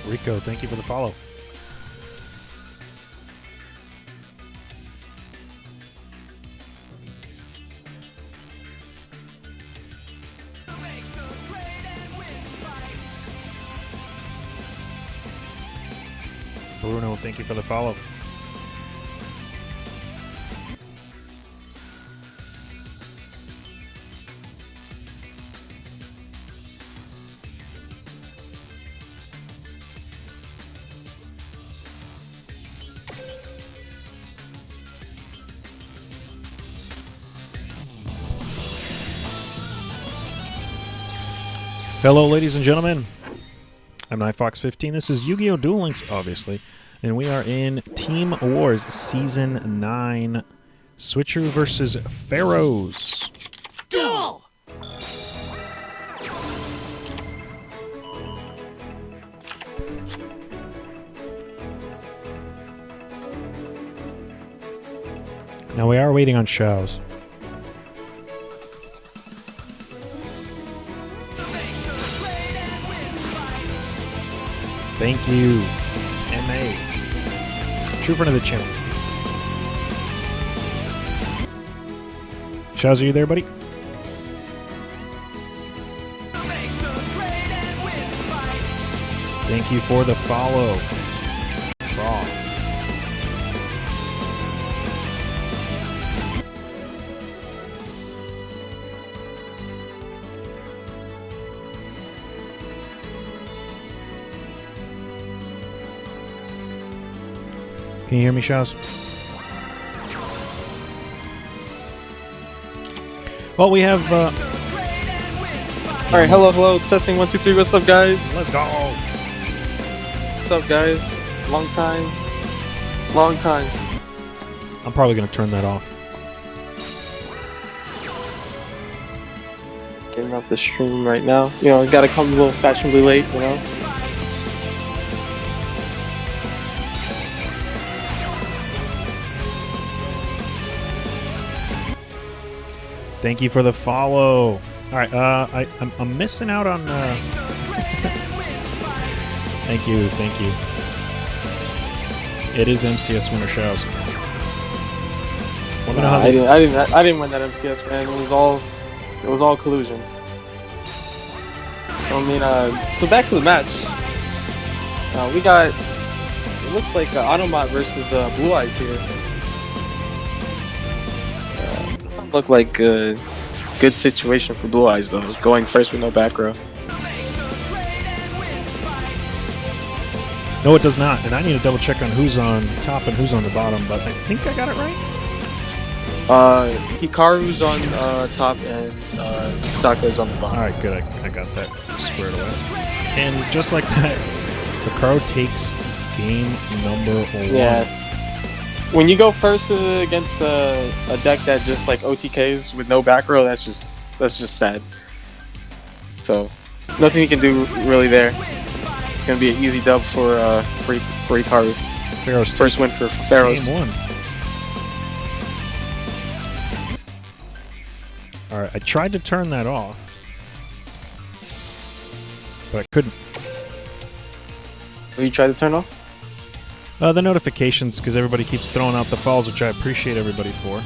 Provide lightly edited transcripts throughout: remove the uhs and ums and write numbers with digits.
Rico, thank you for the follow. Bruno, thank you for the follow. Hello, ladies and gentlemen. I'm NightFox15. This is Yu-Gi-Oh! Duel Links, obviously. And we are in Team Wars Season 9. Switcheroo versus Pharaohs. Duel! Now we are waiting on Shaowz. Thank you, MA. True friend of the channel. Shaowz, are you there, buddy? Thank you for the follow. Raw. Can you hear me, Shaowz? Well, we have. Alright, hello, testing 1, 2, 3. What's up, guys? Let's go. What's up, guys? Long time. Long time. I'm probably going to turn that off. Getting off the stream right now. You know, gotta come a little fashionably late, you know? Thank you for the follow. All right, I'm missing out on. Thank you. It is MCS winner Shaowz. I didn't win that MCS, man. It was all collusion. I mean, so back to the match. We got. It looks like Automat versus Blue Eyes here. Look like a good situation for Blue Eyes though, going first with no back row. No, it does not, and I need to double check on who's on top and who's on the bottom, but I think I got it right. Hikaru's on top and Saka's on the bottom. All right, good. I got that squared away. And just like that, Hikaru takes game number 1. Yeah. When you go first against a deck that just like OTKs with no back row, that's just sad. So nothing you can do really there. It's gonna be an easy dub for Hikaru. Pharaohs First win for Pharaohs. Game 1. All right, I tried to turn that off, but I couldn't. What you tried to turn off? The notifications, because everybody keeps throwing out the falls, which I appreciate everybody for.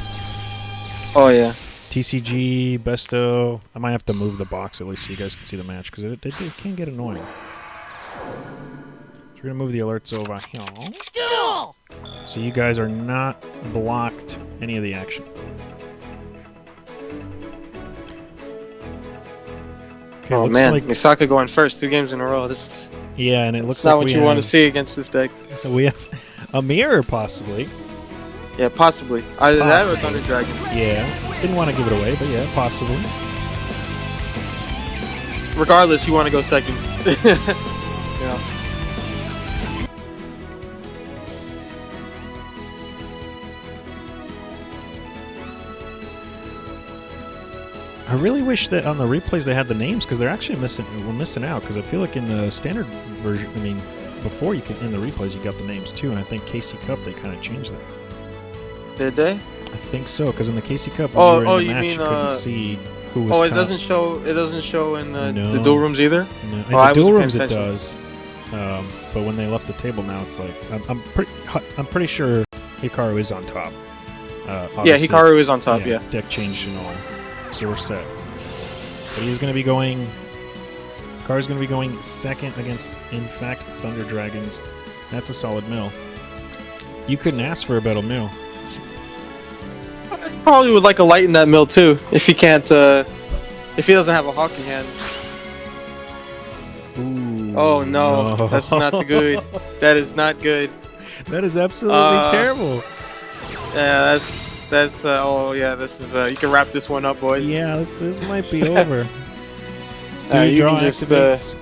Oh, yeah. TCG, Besto. I might have to move the box at least so you guys can see the match, because it can get annoying. So we're going to move the alerts over here. Duel! So you guys are not blocked any of the action. Okay, Oh, looks man. like, Misaka going first 2 games in a row. yeah, and it looks That's like not what you want to see against this deck. We have a mirror, possibly. Yeah, possibly. Either that or Possibly. Thunder Dragons. Yeah, didn't want to give it away, but yeah, possibly. Regardless, you want to go second. Yeah. I really wish that on the replays they had the names, because they're actually we're missing out, because I feel like in the standard version, I mean, before you could in the replays you got the names too, and I think KC Cup they kind of changed that. Did they? I think so, because in the KC Cup when we were in the match, mean, you couldn't see who was it top. doesn't show. It doesn't show in the No. dual rooms either. No. In Oh, I the dual wasn't rooms paying it attention. does. But when they left the table, now it's like I'm pretty sure Hikaru is on top. Yeah, Obviously, Hikaru is on top. Yeah. Deck changed and all, so we're set. But he's going to be going. Hikaru's going to be going second against, in fact, Thunder Dragons. That's a solid mill. You couldn't ask for a better mill. I probably would like a light in that mill too, if he can't. If he doesn't have a hockey hand. Ooh, Oh no, that's not good. That is not good. That is absolutely terrible. Yeah, that's. Oh yeah, this is. You can wrap this one up, boys. Yeah, this might be over. You draw can just, activates.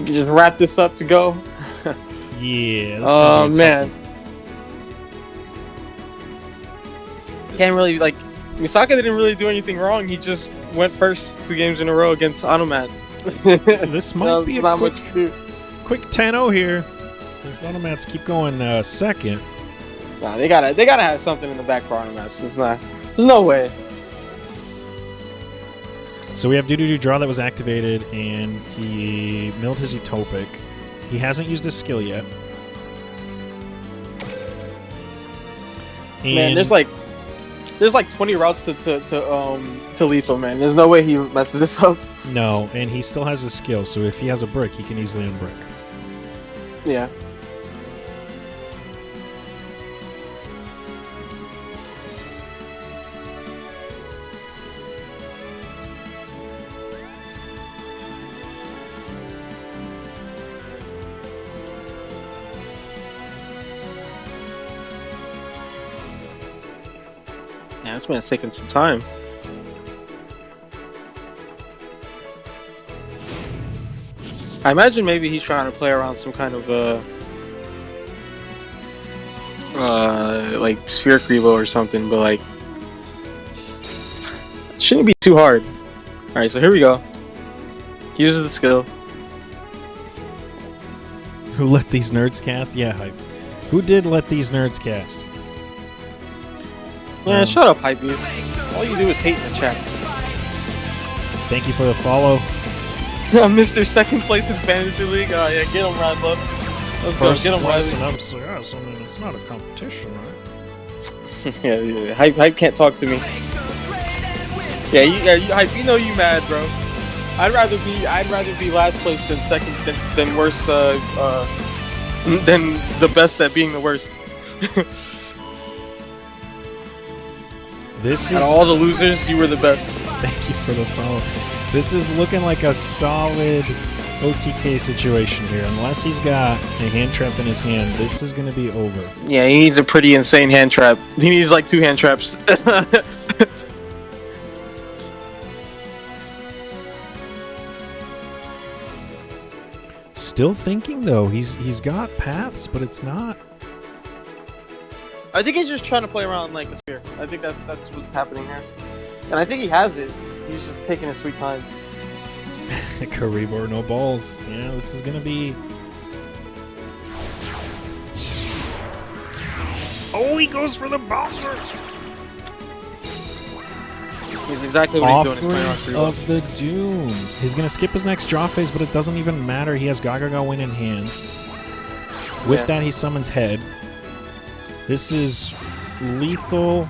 You can just wrap this up to go. Yeah. Oh man. Can't really like. Misaka didn't really do anything wrong. He just went first 2 games in a row against Anomat. This might be a not quick, much to do. quick 10-0 here. If Onomats keep going second. Nah, they gotta have something in the back for Onomats. There's no way. So we have do draw that was activated, and he milled his Utopic. He hasn't used his skill yet. And Man, there's like 20 routes to lethal, man. There's no way he messes this up. no, and he still has his skill, so if he has a brick, he can easily unbrick. Yeah. Yeah, this man's taking some time. I imagine maybe he's trying to play around some kind of like sphere Crevo or something, but like it shouldn't be too hard. Alright, so here we go. He uses the skill. Who let these nerds cast? Yeah, hype. Who did let these nerds cast? Yeah, shut up, Hypebeast. All you do is hate in the chat. Thank you for the follow. Mr. Second Place in Fantasy League. Oh yeah, get him, Radlow. Let's go, get him, place Riley. in MCS. I mean, it's not a competition, right? Yeah. Hype can't talk to me. Yeah, you Hype. You know you mad, bro. I'd rather be last place than second than worse. Than the best at being the worst. This Out is of all the losers, you were the best. Thank you for the follow. This is looking like a solid OTK situation here. Unless he's got a hand trap in his hand, this is going to be over. Yeah, he needs a pretty insane hand trap. He needs like 2 hand traps. Still thinking though. He's got paths, but it's not. I think he's just trying to play around like a sphere. I think that's what's happening here, and I think he has it. He's just taking his sweet time. Karibo, no balls. Yeah, this is gonna be. Oh, he goes for the bouncer. He's exactly what he's doing. Offerings He's playing on of the Doomed. He's gonna skip his next draw phase, but it doesn't even matter. He has Gaga win in hand. With that, he summons Head. This is lethal.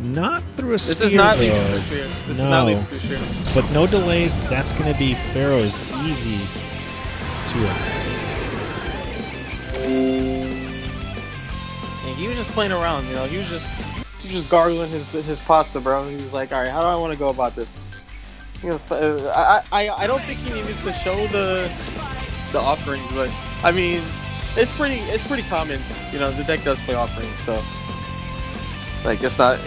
Not through a sphere. This is not though. lethal through sphere. This is not lethal through sphere. But no delays. That's going to be Pharaohs easy to it. And he was just playing around, you know. He was just gargling his pasta, bro. He was like, all right, how do I want to go about this? You know, I don't think he needed to show the offerings, but I mean, it's pretty common. You know, the deck does play offerings, so. Like it's not,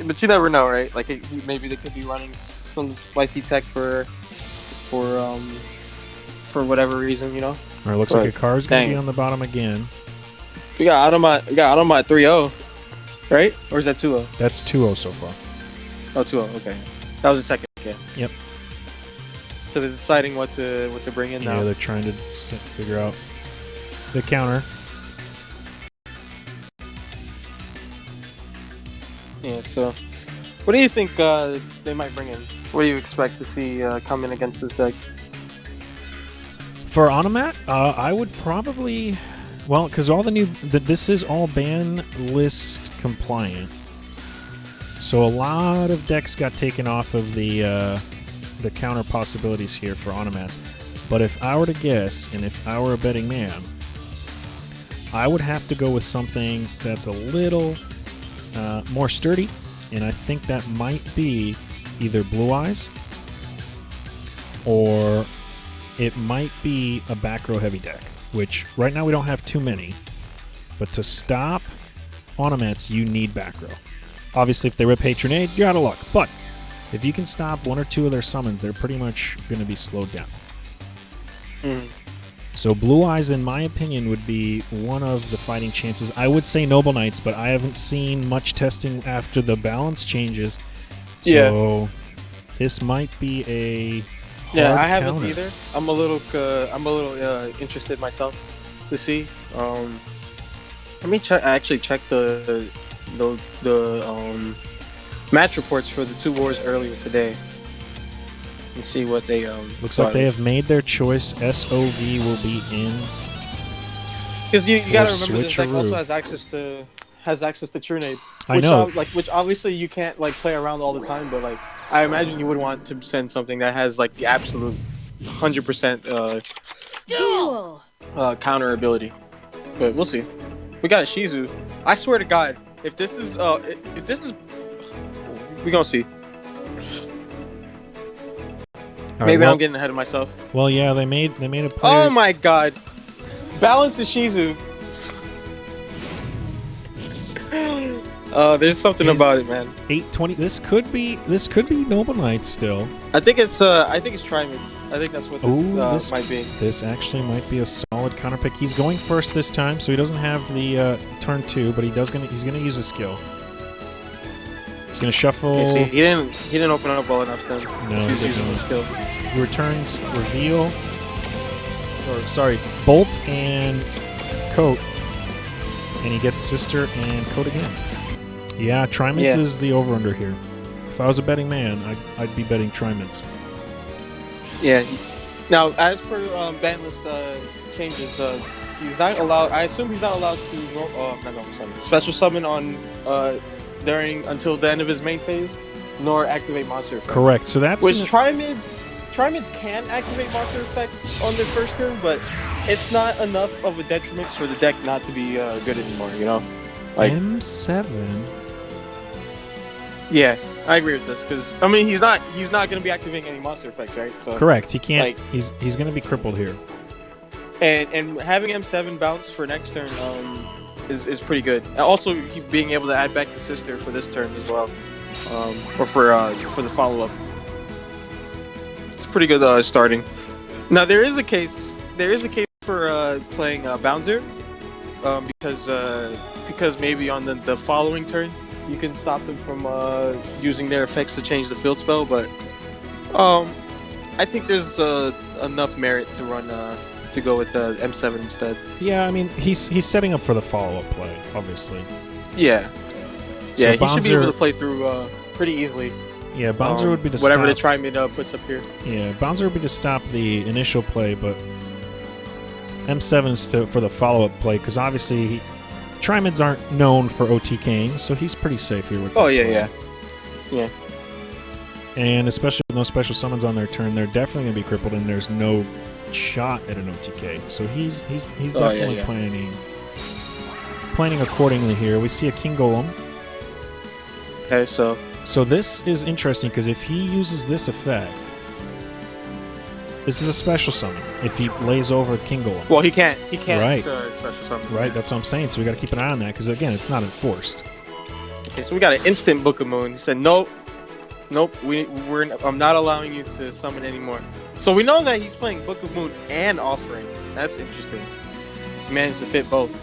but you never know, right? Like maybe they could be running some spicy tech for whatever reason, you know. All right, looks like a car's gonna be on the bottom again. We got Automat 3-0, right? Or is that 2-0? That's 2-0 so far. Oh, 2-0. Okay, that was the second. Okay. Yep. So they're deciding what to bring in now. Yeah, they're trying to figure out the counter. Yeah, so what do you think they might bring in? What do you expect to see come in against this deck? For Onomat, I would probably, well, because all the new, this is all ban list compliant. So a lot of decks got taken off of the counter possibilities here for Onomats. But if I were to guess, and if I were a betting man, I would have to go with something that's a little more sturdy, and I think that might be either Blue Eyes or it might be a back row heavy deck, which right now we don't have too many. But to stop Onomats, you need back row. Obviously, if they rip Patronade, you're out of luck. But if you can stop one or two of their summons, they're pretty much going to be slowed down. So Blue Eyes, in my opinion, would be one of the fighting chances. I would say Noble Knights, but I haven't seen much testing after the balance changes. So this might be a hard I haven't counter. either. I'm a little interested myself to see. Let me check. I actually checked the match reports for the two wars earlier today and see what they Looks like they have made their choice. SOV will be in. Because you gotta remember this deck Switcheroo. also has access to Trunade. I know. Which obviously you can't like play around all the time, but like I imagine you would want to send something that has like the absolute 100% Duel! counter ability. But we'll see. We got a Shizu. I swear to God, if this is we gonna see. All right, Maybe well, I'm getting ahead of myself. Well, yeah, they made a player. Oh my God! Balance is Shizu. There's something about it, man. 820. This could be Noble Knights still. I think it's Trimads. I think that's what this might be. This actually might be a solid counter pick. He's going first this time, so he doesn't have the turn 2, but he's gonna use a skill. He's gonna shuffle. Okay, see, he didn't open up well enough then. No, He's he using the didn't. skill. He returns reveal, or sorry, bolt and coat, and he gets sister and coat again. Yeah, Trimads is the over/under here. If I was a betting man, I'd be betting Trimads. Yeah. Now, as per ban list changes, he's not allowed. I assume he's not allowed to special summon on until the end of his main phase, nor activate monster effects. Correct. So that's Which Trimads can activate monster effects on their first turn, but it's not enough of a detriment for the deck not to be good anymore. You know, like M7. Yeah, I agree with this because I mean he's not going to be activating any monster effects, right? So Correct. He can't. Like, he's going to be crippled here. and having M7 bounce for next turn is pretty good. And also being able to add back the sister for this turn as well, or for the follow up. It's pretty good starting. Now there is a case for playing Bouncer, because maybe on the following turn you can stop them from using their effects to change the field spell, but I think there's enough merit to run to go with M7 instead. Yeah, I mean he's setting up for the follow-up play, obviously. Yeah, So he should be able Bouncer- to play through pretty easily. Yeah, Bouncer would be to whatever stop. the Trimid puts up here. Yeah, Bouncer would be to stop the initial play, but M7 is for the follow-up play because obviously Trimids aren't known for OTKing, so he's pretty safe here with. Oh that yeah, play. yeah. And especially with no special summons on their turn, they're definitely gonna be crippled, and there's no shot at an OTK. So he's definitely planning accordingly here. We see a King Golem. Okay, so So this is interesting because if he uses this effect, this is a special summon. If he lays over King Golem. well he can't Right. special summon. Right, that's what I'm saying. So we got to keep an eye on that because again, it's not enforced. Okay, so we got an instant Book of Moon. He said nope, I'm not allowing you to summon anymore. So we know that he's playing Book of Moon and Offerings. That's interesting. He managed to fit both.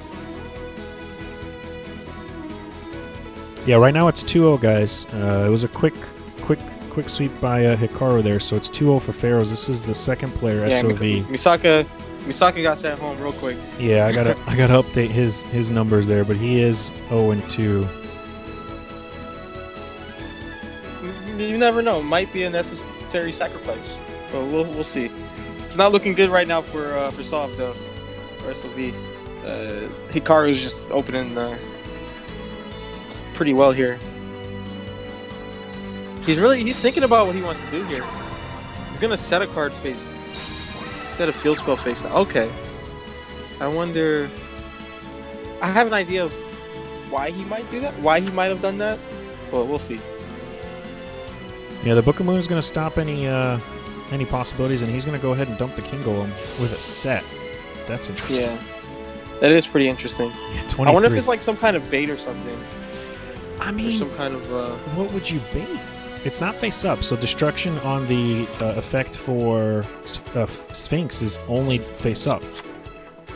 Yeah, right now it's 2-0, guys. It was a quick sweep by Hikaru there, so it's 2-0 for Pharaohs. This is the second player, Yeah, SOV. Misaka got sent home real quick. Yeah, I gotta update his numbers there, but he is 0-2. You never know. Might be a necessary sacrifice. But we'll see. It's not looking good right now for Soft though. For SOV. Hikaru's just opening pretty well here. He's thinking about what he wants to do here. He's gonna set a card face, set a field spell face. Okay. I wonder. I have an idea of why he might do that. Why he might have done that. Well, we'll see. Yeah, the Book of Moon is gonna stop any possibilities, and he's gonna go ahead and dump the King Golem with a set. That's interesting. Yeah, that is pretty interesting. Yeah, 23. I wonder if it's like some kind of bait or something. I mean, or some kind of. What would you bait? It's not face up, so destruction on the effect for Sphinx is only face up.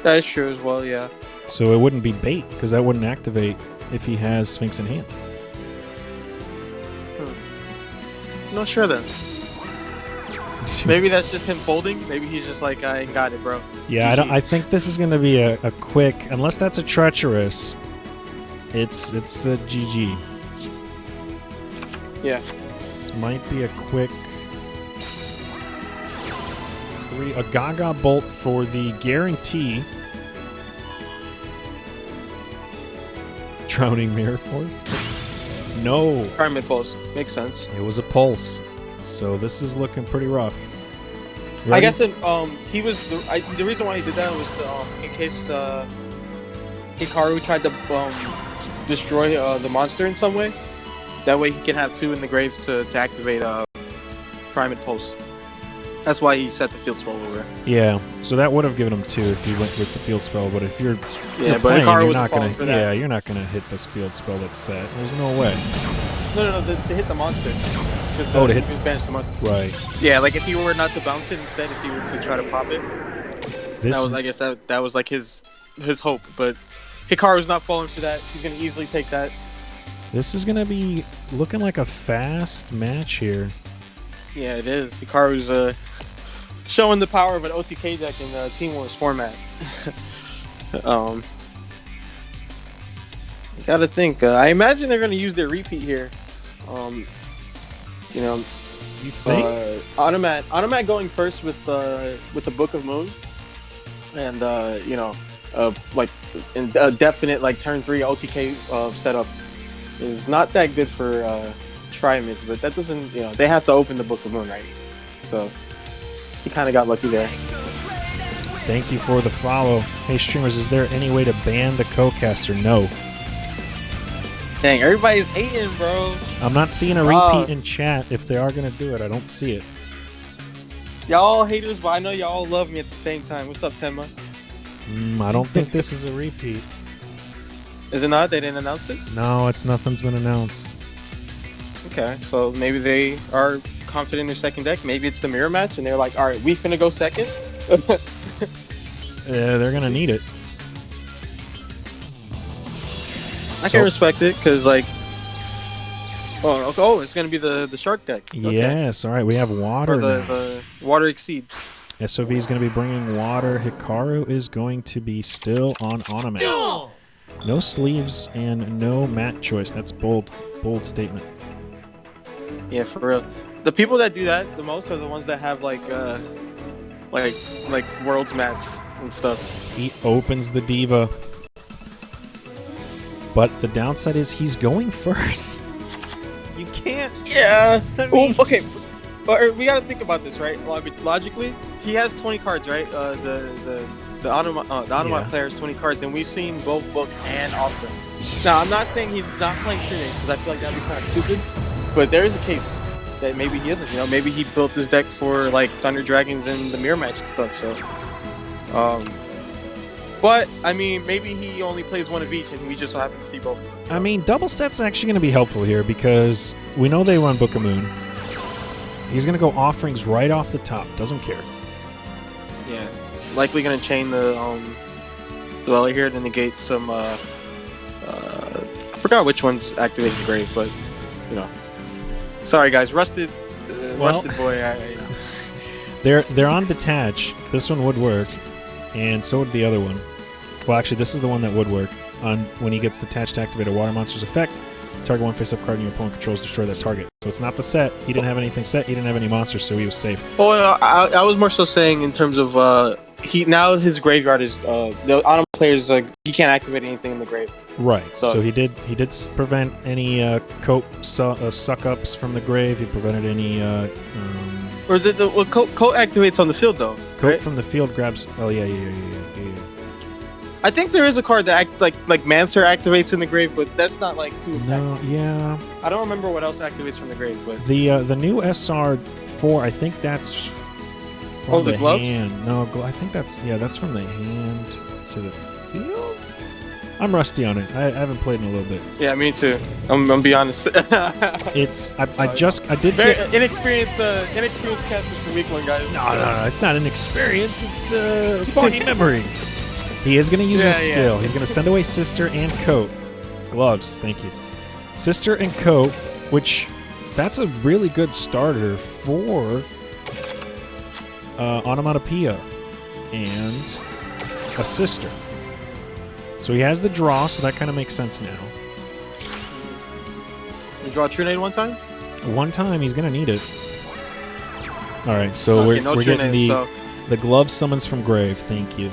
That is true as well, yeah. So it wouldn't be bait, because that wouldn't activate if he has Sphinx in hand. Not sure then. Maybe that's just him folding. Maybe he's just like, I ain't got it, bro. Yeah, GG. I think this is going to be a quick, unless that's a treacherous, it's a GG. Yeah. This might be a quick 3, a Gaga Bolt for the guarantee. Drowning Mirror Force? No. Prime pulse. Makes sense. It was a pulse. So this is looking pretty rough. I Ready? guess he was the reason why he did that was in case Hikaru tried to destroy the monster in some way. That way he can have 2 in the graves to activate Prime Pulse. That's why he set the field spell over. Yeah, so that would have given him 2 if he went with the field spell. But if you're but playing, Hikaru you're wasn't not falling gonna. for that. Yeah, you're not gonna hit this field spell that's set. There's no way. No, to hit the monster. To hit. Banish the monster. Right. Yeah, like if he were not to bounce it instead, if he were to try to pop it. This, I guess that was like his hope, but Hikaru's not falling for that. He's gonna easily take that. This is gonna be looking like a fast match here. Yeah, it is. Hikaru's showing the power of an OTK deck in Team Wars format. I gotta think. I imagine they're gonna use their repeat here. You think? Automat going first with the Book of Moon, and like a definite like turn 3 OTK setup is not that good for Tri-Mids, but that doesn't, they have to open the Book of Moon, right? So he kind of got lucky there. Thank you for the follow. Hey streamers, is there any way to ban the co-caster? No. Dang, everybody's hating, bro. I'm not seeing a repeat in chat. If they are gonna do it, I don't see it. Y'all haters, but I know y'all love me at the same time. What's up, Tenma? I don't think this is a repeat. Is it not? They didn't announce it? No, nothing's been announced. Okay, so maybe they are confident in their second deck. Maybe it's the mirror match, and they're like, all right, we finna go second. They're gonna need it. I can respect it, because, like, it's gonna be the shark deck. Okay. Yes, all right, we have water. Or now. the water exceed. SOV is going to be bringing water. Hikaru is going to be still on Automats. Duel! No sleeves and no mat choice. That's bold statement. Yeah, for real. The people that do that the most are the ones that have like worlds mats and stuff. He opens the diva. But the downside is he's going first. You can't. Yeah. Okay. But we gotta think about this, right? Logically, he has 20 cards, right? The Automat player has 20 cards, and we've seen both book and offense. Now, I'm not saying he's not playing Trinity, because I feel like that'd be kind of stupid. But there is a case that maybe he isn't. Maybe he built this deck for like Thunder Dragons and the mirror match and stuff. So, but I mean, maybe he only plays one of each, and we just so happen to see both. I mean, double set's actually going to be helpful here because we know they run Book of Moon. He's going to go offerings right off the top. Doesn't care. Yeah, likely going to chain the Dweller here to negate some. I forgot which one's activating the grave, but sorry guys, rusted boy. They're on detach. This one would work, and so would the other one. Well, actually, this is the one that would work on when he gets detached to activate a water monster's effect. Target one face-up card your opponent controls, destroy that target. So it's not the set. He didn't have anything set. He didn't have any monsters, so he was safe. Oh, I was more so saying in terms of now his graveyard is the auto players he can't activate anything in the grave. Right. So he did prevent any coat suck ups from the grave. He prevented any or coat activates on the field though. Coat right? from the field grabs. Oh yeah. I think there is a card that like Mancer activates in the grave, but that's not like too. No, yeah. I don't remember what else activates from the grave, but the new SR4, I think that's. From the gloves? Hand. No, I think that's from the hand to the field. I'm rusty on it. I haven't played in a little bit. Yeah, me too. I'm gonna be honest. It's I did very get inexperienced casters for week one, guys. No, it's not an experience. It's foggy memories. He is going to use his skill. Yeah. He's going to send away Sister and Coat. Gloves, thank you. Sister and Coat, which that's a really good starter for Onomatopoeia and a Sister. So he has the draw, so that kind of makes sense now. You draw a True Nade one time? One time, he's going to need it. All right, so we're getting the glove summons from grave. Thank you.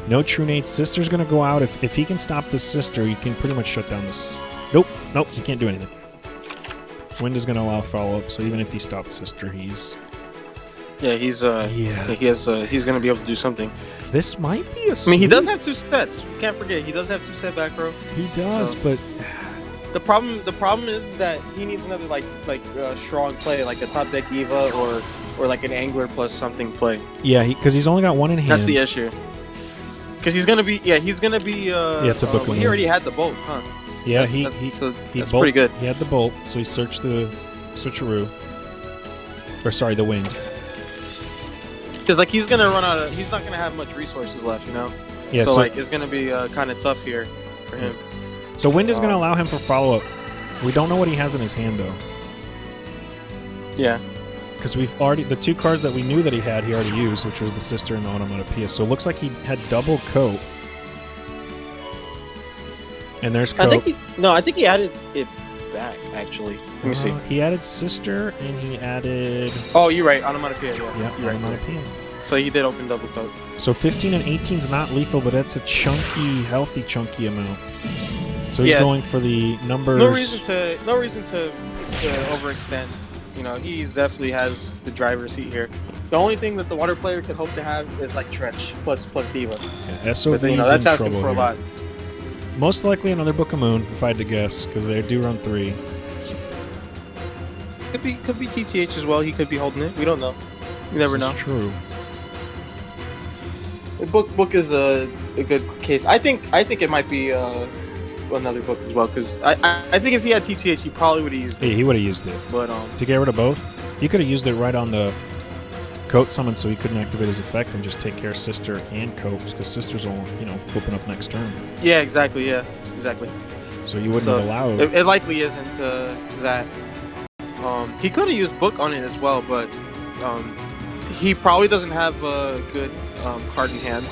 No True Nade. Sister's going to go out. If he can stop this Sister, he can pretty much shut down this. Nope, he can't do anything. Wind is going to allow follow-up, so even if he stopped Sister, he's... Yeah, he's going to be able to do something. This might be a... I mean, he does have two sets. We can't forget, he does have two set back row. He does, but... The problem is that he needs another strong play, like a top deck diva or like an angler plus something play. Yeah, because he's only got one in hand. That's the issue. Because he's gonna be it's a book. He already had the bolt, huh? So yeah, that's pretty good. He had the bolt, so he searched the switcheroo. Or sorry, the wind. Because he's gonna run out of. He's not gonna have much resources left, you know. Yeah. So it's gonna be kind of tough here for him. So wind is gonna allow him for follow up. We don't know what he has in his hand though. Yeah. Because we've already the two cards that we knew that he already used, which was the Sister and the Onomatopoeia. So it looks like he had double Coat. And there's Coat. I think he added it back actually. Let me see. He added Sister and he added. Oh, you're right. Onomatopoeia. Yeah, Onomatopoeia. So he did open double Coat. So 15 and 18 is not lethal, but that's a chunky, healthy, chunky amount. So he's going for the numbers. No reason to overextend. You know, he definitely has the driver's seat here. The only thing that the water player could hope to have is like Trench plus Diva. Yeah, SOV that's asking for a lot. Most likely another Book of Moon, if I had to guess, because they do run 3. Could be TTH as well. He could be holding it. We don't know. You never know. True. The book is a good case. I think it might be another book as well, because I think if he had TTH, he probably would have used it. Yeah, he would have used it. But to get rid of both, you could have used it right on the Coat summon, so he couldn't activate his effect and just take care of Sister and Coat, because Sister's all flipping up next turn. Yeah, exactly. Yeah, exactly. So you wouldn't have allowed. It likely isn't that. He could have used book on it as well, but he probably doesn't have a good card in hand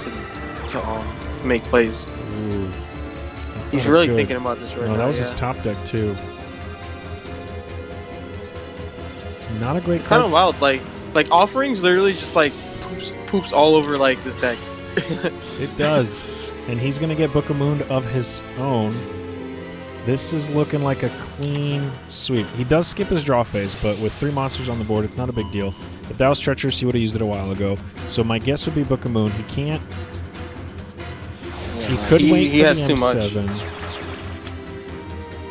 to make plays. Ooh. He's really thinking about this right now. That was his top deck too. Not a great. It's kind of wild. Like offerings literally just poops all over this deck. It does, and he's gonna get Book of Moon of his own. This is looking like a clean sweep. He does skip his draw phase, but with 3 monsters on the board, it's not a big deal. If that was treacherous, he would have used it a while ago. So my guess would be Book of Moon. He can't. He could wait. He has the too M7. much.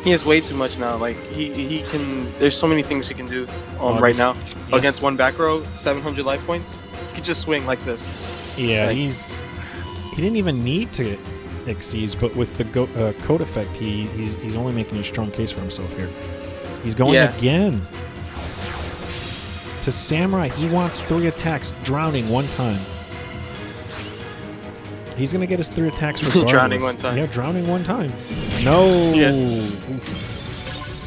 He has way too much now. He can. There's so many things he can do right now against one back row. 700 life points. He could just swing like this. Yeah, he didn't even need to exceed, but with the Coat effect, he's only making a strong case for himself here. He's going again to Samurai. He wants 3 attacks, drowning 1 time. He's going to get his 3 attacks regardless. Drowning 1 time. Yeah, drowning 1 time. No. Yeah.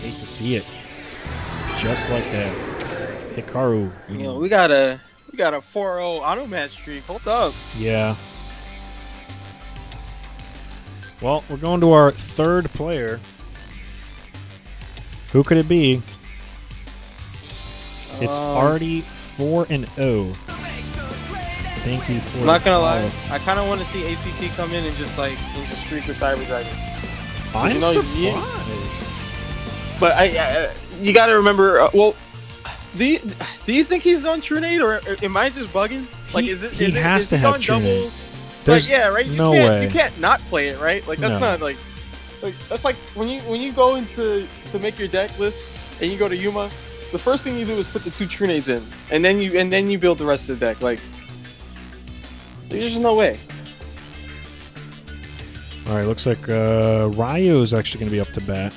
Hate to see it. Just like that. Hikaru. We got a 4-0 auto match streak. Hold up. Yeah. Well, we're going to our 3rd player. Who could it be? It's already 4-0. Thank you for. I'm not gonna lie. follow. I kind of want to see ACT come in and just streak with Cyber Dragons. I'm know, surprised. But you got to remember. Well, do you think he's on Trunade or am I just bugging? Like, He is it? he Is has it, to is he have on Trunade. double? There's Like, yeah, right. You no can't, way. You can't not play it, right? Like that's No. not like that's like when you go into to make your deck list and you go to Yuma, the first thing you do is put the 2 Trunades in, and then you build the rest of the deck. Like, there's just no way. All right, looks like Ryo is actually going to be up to bat.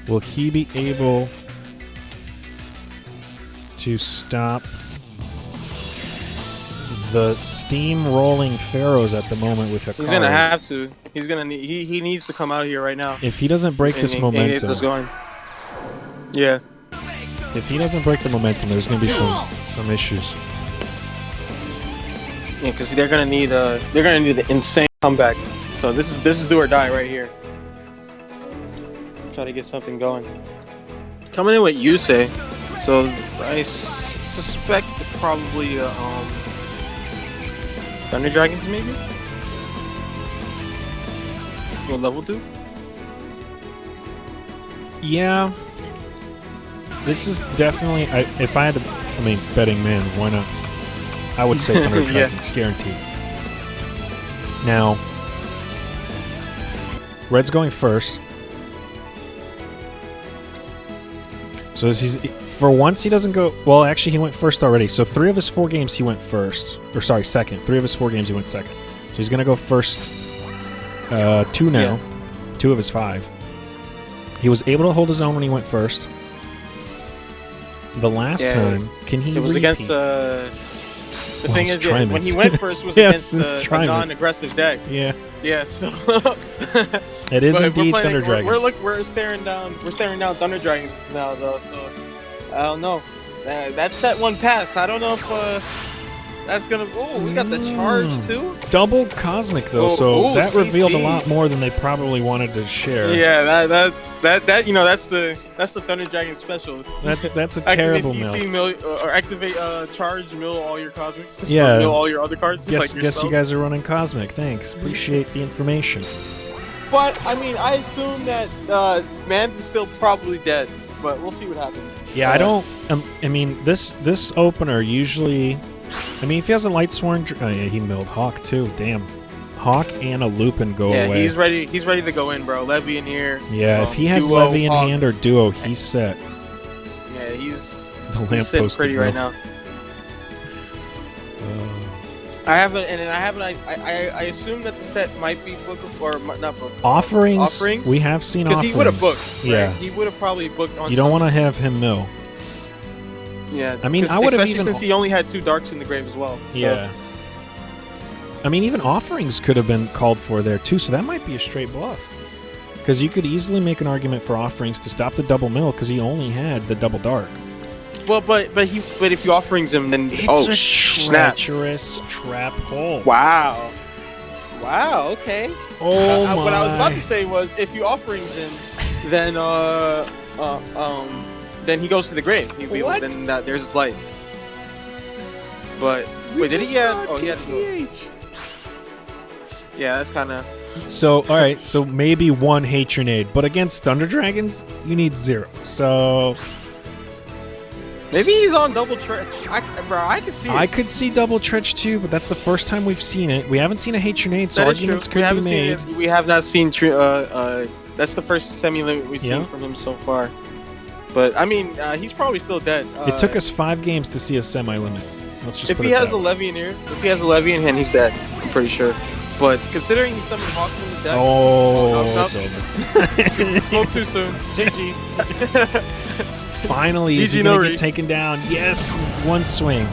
Will he be able to stop the steam-rolling Pharaohs at the moment with a He's gonna have to. He's gonna need. He needs to come out here right now. If he doesn't break this And momentum, get this going. Yeah. if he doesn't break the momentum, there's going to be some issues. Yeah, because they're gonna need the insane comeback. So this is do or die right here. Try to get something going. Coming in with Yusei, so I suspect probably Thunder Dragons maybe. What level 2? Yeah. This is definitely. If I had to, betting man, why not? I would say Thunder Yeah. Dragons, guaranteed. Now, Red's going first. So for once he doesn't go. Well, actually, he went first already. So 3 of his 4 games he went first, or sorry, second. 3 of his 4 games he went second. So he's gonna go first. 2 now. Yeah. 2 of his 5. He was able to hold his own when he went first. The last time, can he? It was repeat? against. The thing it's is, yeah, when Trimance. he went first was Yes, against it's a Trimance. non-aggressive deck. Yeah, Yeah, so it is but indeed Thunder Dragons. We're staring down Thunder Dragons now though. So I don't know. That set 1 pass. I don't know if that's gonna. Oh, we got the charge too. Double Cosmic though, so that revealed a lot more than they probably wanted to share. Yeah, that that's the Thunder Dragon special. That's a terrible activate CC, mill. or activate charge, mill all your cosmics. Yeah. Or mill all your other cards. Guess your you spells. guys are running Cosmic. Thanks, appreciate the information. But I mean, I assume that Mans is still probably dead. But we'll see what happens. Yeah, I don't. This opener usually. If he has a Light Sworn, yeah, he milled Hawk too. Damn, Hawk and a Lupin go away. He's ready. He's ready to go in, bro. Levy in here. Yeah, if he has Duo, Levy in Hawk. hand or Duo, he's set. Yeah, he's The sitting lamppost pretty right now. I assume that the set might be book or not book. Offerings. We have seen because offerings. he would have booked. Yeah, Right? He would have probably booked on. you don't want to have him mill. Yeah, I would have especially even since he only had 2 darks in the grave as well. So. Yeah. Even offerings could have been called for there too, so that might be a straight bluff. Because you could easily make an argument for offerings to stop the double mill because he only had the double dark. Well, but if you offerings him, then It's a snap! treacherous trap hole. Wow. Okay. Oh my! What I was about to say was, if you offerings him, then then he goes to the grave. What? Then there's his light. But wait, did he have? Oh, he had to go. TTH. Yeah, that's kind of. So all right, so maybe 1 Hatronade, but against Thunder Dragons, you need 0. So Maybe he's on double trench. I could see it. I could see double trench too, but that's the first time we've seen it. We haven't seen a Hatronade, so That is arguments true. could be made. We have not seen. That's the first semi-limit we've seen Yeah. from him so far. But he's probably still dead. It took us 5 games to see a semi-limit. Let's just If put he it has that a way. Levy in here, if he has a Levy in hand, he's dead. I'm pretty sure. But considering he summoned Hawk from the deck, Oh, it's no. over. Spoke too soon. GG. Finally, is GG he gonna Nori. get taken down? Yes, 1 swing.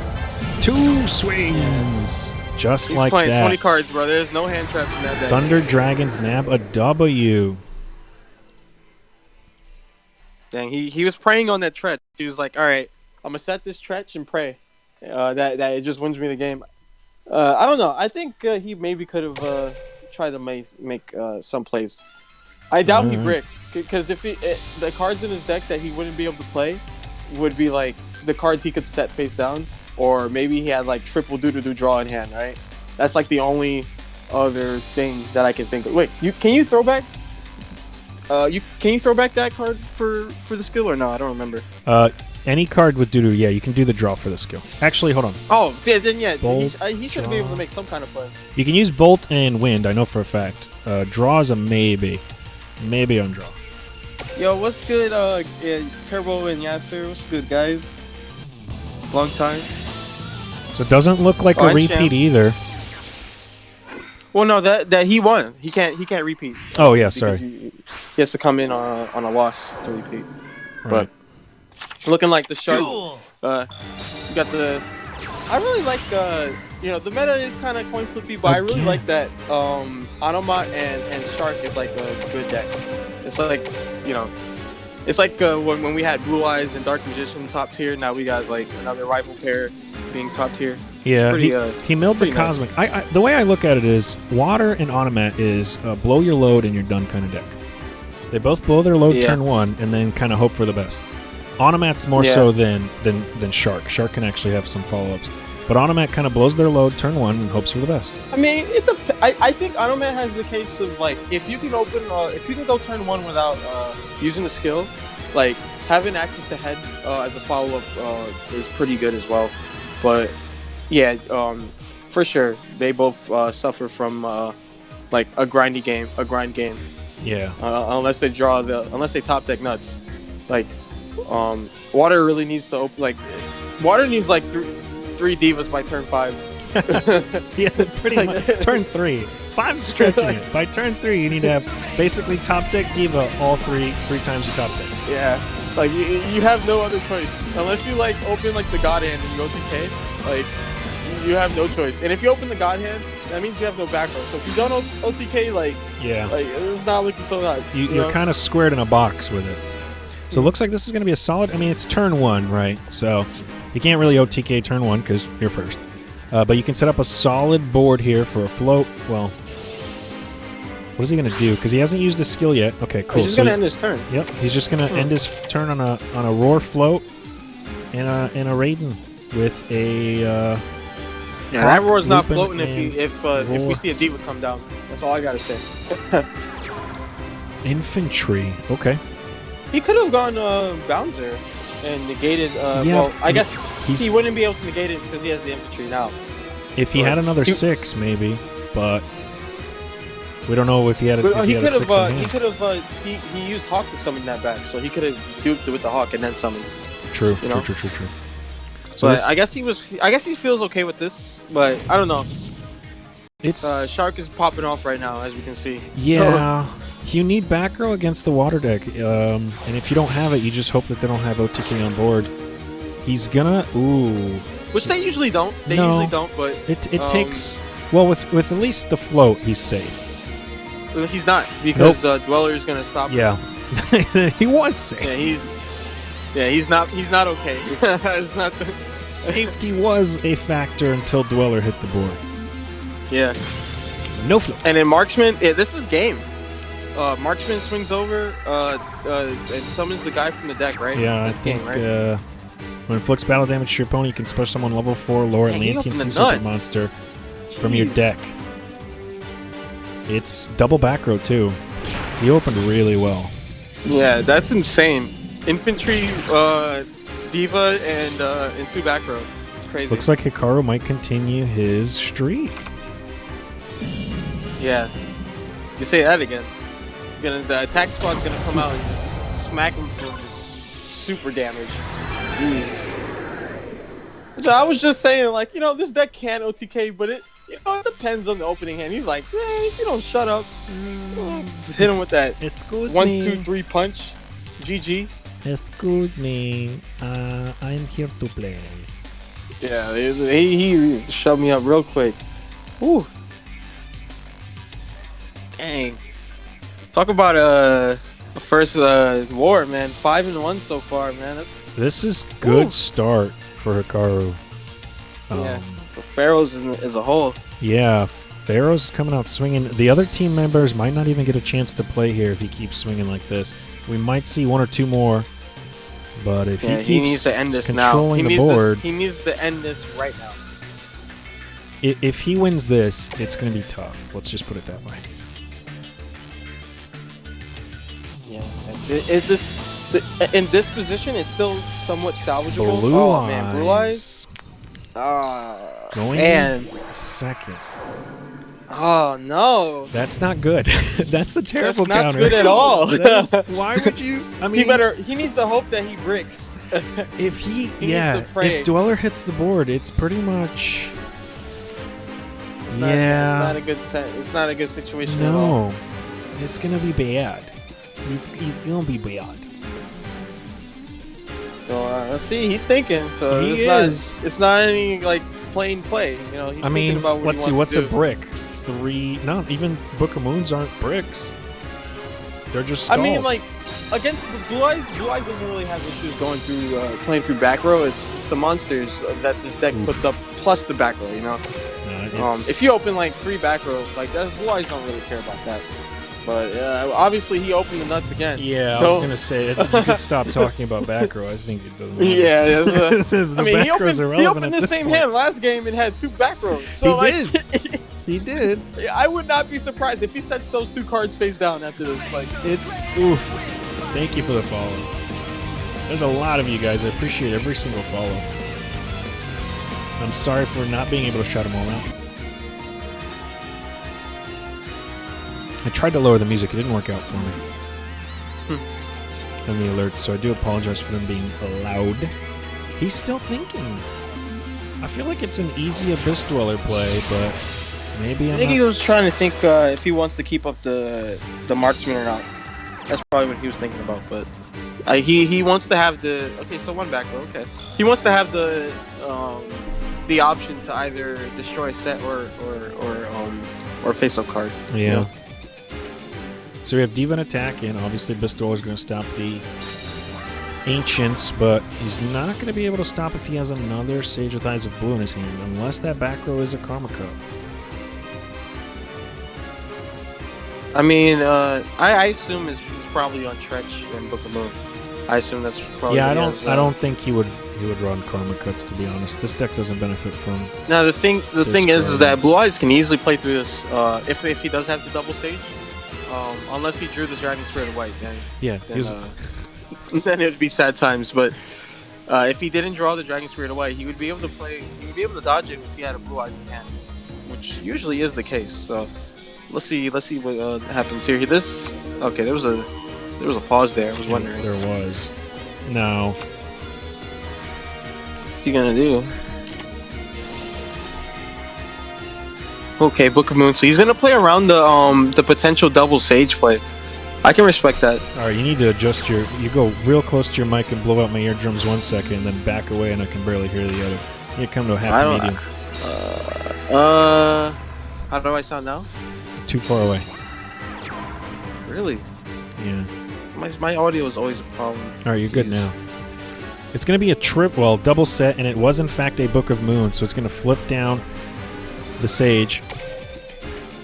2 swings. Just He's like playing that. 20 cards, bro. There's no hand traps in that deck. Thunder Dragons nab a W. Dang, he was praying on that Tretch. He was like, all right, I'm going to set this Tretch and pray that it just wins me the game. I don't know. I think he maybe could have try to make some plays. I doubt he brick, because if the cards in his deck that he wouldn't be able to play would be like the cards he could set face down, or maybe he had like triple do draw in hand, right? That's like the only other thing that I can think of. Wait, can you throw back? Can you throw back that card for the skill or no? I don't remember. Any card with doo-doo, yeah, you can do the draw for the skill. Actually, hold on. Oh, then yeah, Bolt, he should be able to make some kind of play. You can use Bolt and Wind, I know for a fact. Draw is a maybe. Maybe on draw. Yo, what's good, Turbo and Yasser? What's good, guys? Long time. So it doesn't look like a repeat either. Well, no, that he won. He can't repeat. Oh yeah, sorry. He has to come in on a loss to repeat. Right. But looking like the shark. You got the. I really like the meta is kind of coin flippy, but I really like that Anomat and Shark is like a good deck. It's like it's like when we had Blue Eyes and Dark Magician top tier. Now we got like another rival pair being top tier. Yeah, pretty, he milled the Cosmic. Nice. The way I look at it is Water and Automat is blow your load and you're done kind of deck. They both blow their load turn 1 and then kind of hope for the best. Automat's more so than Shark. Shark can actually have some follow-ups. But Automat kind of blows their load turn 1 and hopes for the best. I mean, I think Automat has the case of like if you can go turn 1 without using the skill, like having access to head as a follow-up is pretty good as well. But yeah, for sure they both suffer from like a grind game. Yeah. Unless they top deck nuts, like Water really needs to Water needs like three divas by turn 5. Yeah, pretty much. Turn 3. 5's stretching it. By turn 3, you need to have basically top deck diva all three times you top deck. Yeah, like you have no other choice unless you like open like the God Hand and you OTK. Like you have no choice. And if you open the God Hand, that means you have no back row. So if you don't OTK, like it's not looking so nice. You're kind of squared in a box with it. So it looks like this is going to be a solid. I mean, it's turn 1, right? So you can't really OTK turn 1 because you're first. But you can set up a solid board here for a float. Well, what is he going to do? Because he hasn't used his skill yet. Okay, cool. He's just going to end his turn. Yep, he's just going to end his turn on a roar float and a Raiden with a. Yeah, that roar's not floating if we see a diva come down. That's all I gotta say. Infantry. Okay. He could have gone Bouncer and negated. Well, I guess he wouldn't be able to negate it because he has the infantry now. If he had another 6, maybe, but we don't know if he had a. He could have. He used Hawk to summon that back, so he could have duped it with the Hawk and then summoned. True. So but I guess he feels okay with this, but I don't know. It's Shark is popping off right now, as we can see. Yeah. So. You need back row against the water deck, and if you don't have it, you just hope that they don't have OTK on board. He's gonna which they usually don't. They usually don't, but it takes with at least the float, he's safe. He's not because Dweller is gonna stop. Yeah, he was safe. Yeah, he's not okay. It's not safety was a factor until Dweller hit the board. Yeah, no float. And then Marksman, this is game. Marksman swings over and summons the guy from the deck, right? Yeah, that's game, right? When it inflicts battle damage to your opponent, you can special summon level 4 Laura Lantian Sea Serpent monster from your deck. It's double back row too. He opened really well. Yeah, that's insane. Infantry, Diva, and 2 back row. It's crazy. Looks like Hikaru might continue his streak. Yeah. You say that again. The attack squad's gonna come out and just smack him for super damage. Jeez. I was just saying, like, this deck can OTK, but it depends on the opening hand. He's like, if you don't shut up, just hit him with that 1, 2, 3 punch. GG. Excuse me, I'm here to play. Yeah, he shoved me up real quick. Whew. Dang. Talk about a first war, man. 5-1 so far, man. This is good start for Hikaru. Yeah, for Pharaohs as a whole. Yeah, Pharaohs is coming out swinging. The other team members might not even get a chance to play here if he keeps swinging like this. We might see one or two more, but if he keeps needs to end this controlling now. the board, he needs to end this right now. If he wins this, it's going to be tough. Let's just put it that way. Yeah, in this position, it's still somewhat salvageable. Blue oh eyes. man, blue eyes. Going man. second. Oh no, that's not good. That's a terrible That's not counter. good at all. Why would you? I mean, he needs to hope that he bricks. If he needs to pray. if Dweller hits the board, it's pretty much. It's not a good It's not a good situation at all. No, it's gonna be bad. He's gonna be bad. So let's see. He's thinking. So He it's is. Not. It's not any like plain play. You know. He's thinking about what let's he see. wants What's to a do. brick? 3. No, even Book of Moons aren't bricks. They're just stalls. I mean, like against Blue Eyes doesn't really have issues going through playing through back row. It's the monsters that this deck puts up plus the back row. You know. If you open like 3 back row, like that, Blue Eyes don't really care about that. But obviously he opened the nuts again. Yeah, so, I was gonna say you could stop talking about back row. I think it doesn't matter. Yeah, I mean, he opened the same hand last game and had 2 back rows. So he did. He did. I would not be surprised if he sets those 2 cards face down after this. Like it's oof. Thank you for the follow. There's a lot of you guys. I appreciate every single follow. I'm sorry for not being able to shout them all out. I tried to lower the music. It didn't work out for me. And the alerts, so I do apologize for them being loud. He's still thinking. I feel like it's an easy Abyss Dweller play, but maybe I think he was trying to think if he wants to keep up the marksman or not. That's probably what he was thinking about. But he wants to have the so 1 back row. Okay, he wants to have the option to either destroy a set or face up card. Yeah. You know? So we have Diva and attack in. Obviously, Abyss Dweller is going to stop the Ancients, but he's not going to be able to stop if he has another Sage with Eyes of Blue in his hand, unless that back row is a Karma Cup. I mean, I assume he's probably on Tretch and Book of Moon. I assume that's probably. Yeah, I don't think he would run Karma Cuts, to be honest. This deck doesn't benefit from. Now the thing is that Blue Eyes can easily play through this if he does have the double Sage. Unless he drew the Dragon Spirit of White, then it would be sad times. But if he didn't draw the Dragon Spirit of White, he would be able to play. He would be able to dodge it if he had a Blue Eyes in hand, which usually is the case. So let's see what happens here. There was a pause there. I was wondering. There was. No. What's he gonna do? Okay, Book of Moon. So he's gonna play around the potential double Sage play. I can respect that. All right, you need to adjust you go real close to your mic and blow out my eardrums 1 second, and then back away, and I can barely hear the other. You come to a happy medium. How do I sound now? Too far away. Really? Yeah. My audio is always a problem. All right, you're good now. It's going to be a double set, and it was in fact a Book of Moon, so it's going to flip down the Sage.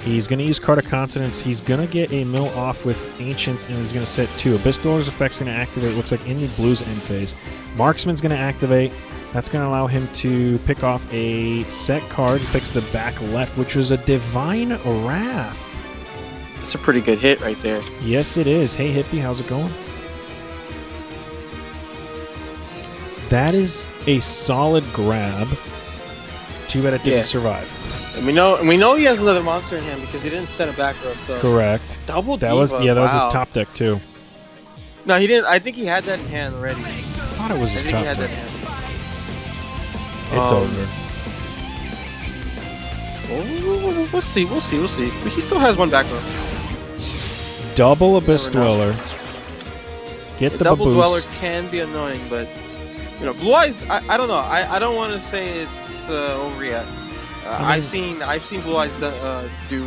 He's going to use Card of Consonance. He's going to get a mill off with Ancients, and he's going to set 2. Abyss Dweller's effect's going to activate, looks like in the Blue's end phase. Marksman's going to activate. That's going to allow him to pick off a set card. He picks the back left, which was a Divine Wrath. That's a pretty good hit right there. Yes, it is. Hey, Hippie, how's it going? That is a solid grab. Too bad it didn't survive. And we know he has another monster in hand because he didn't set a back row. So correct. Double Diva. That was his top deck too. No, he didn't. I think he had that in hand already. I thought it was his top deck. It's over. We'll see. But he still has 1 back row. Double Abyss Dweller. Get the double boost. Dweller can be annoying, but Blue Eyes. I don't know. I don't want to say it's over yet. I've seen Blue Eyes do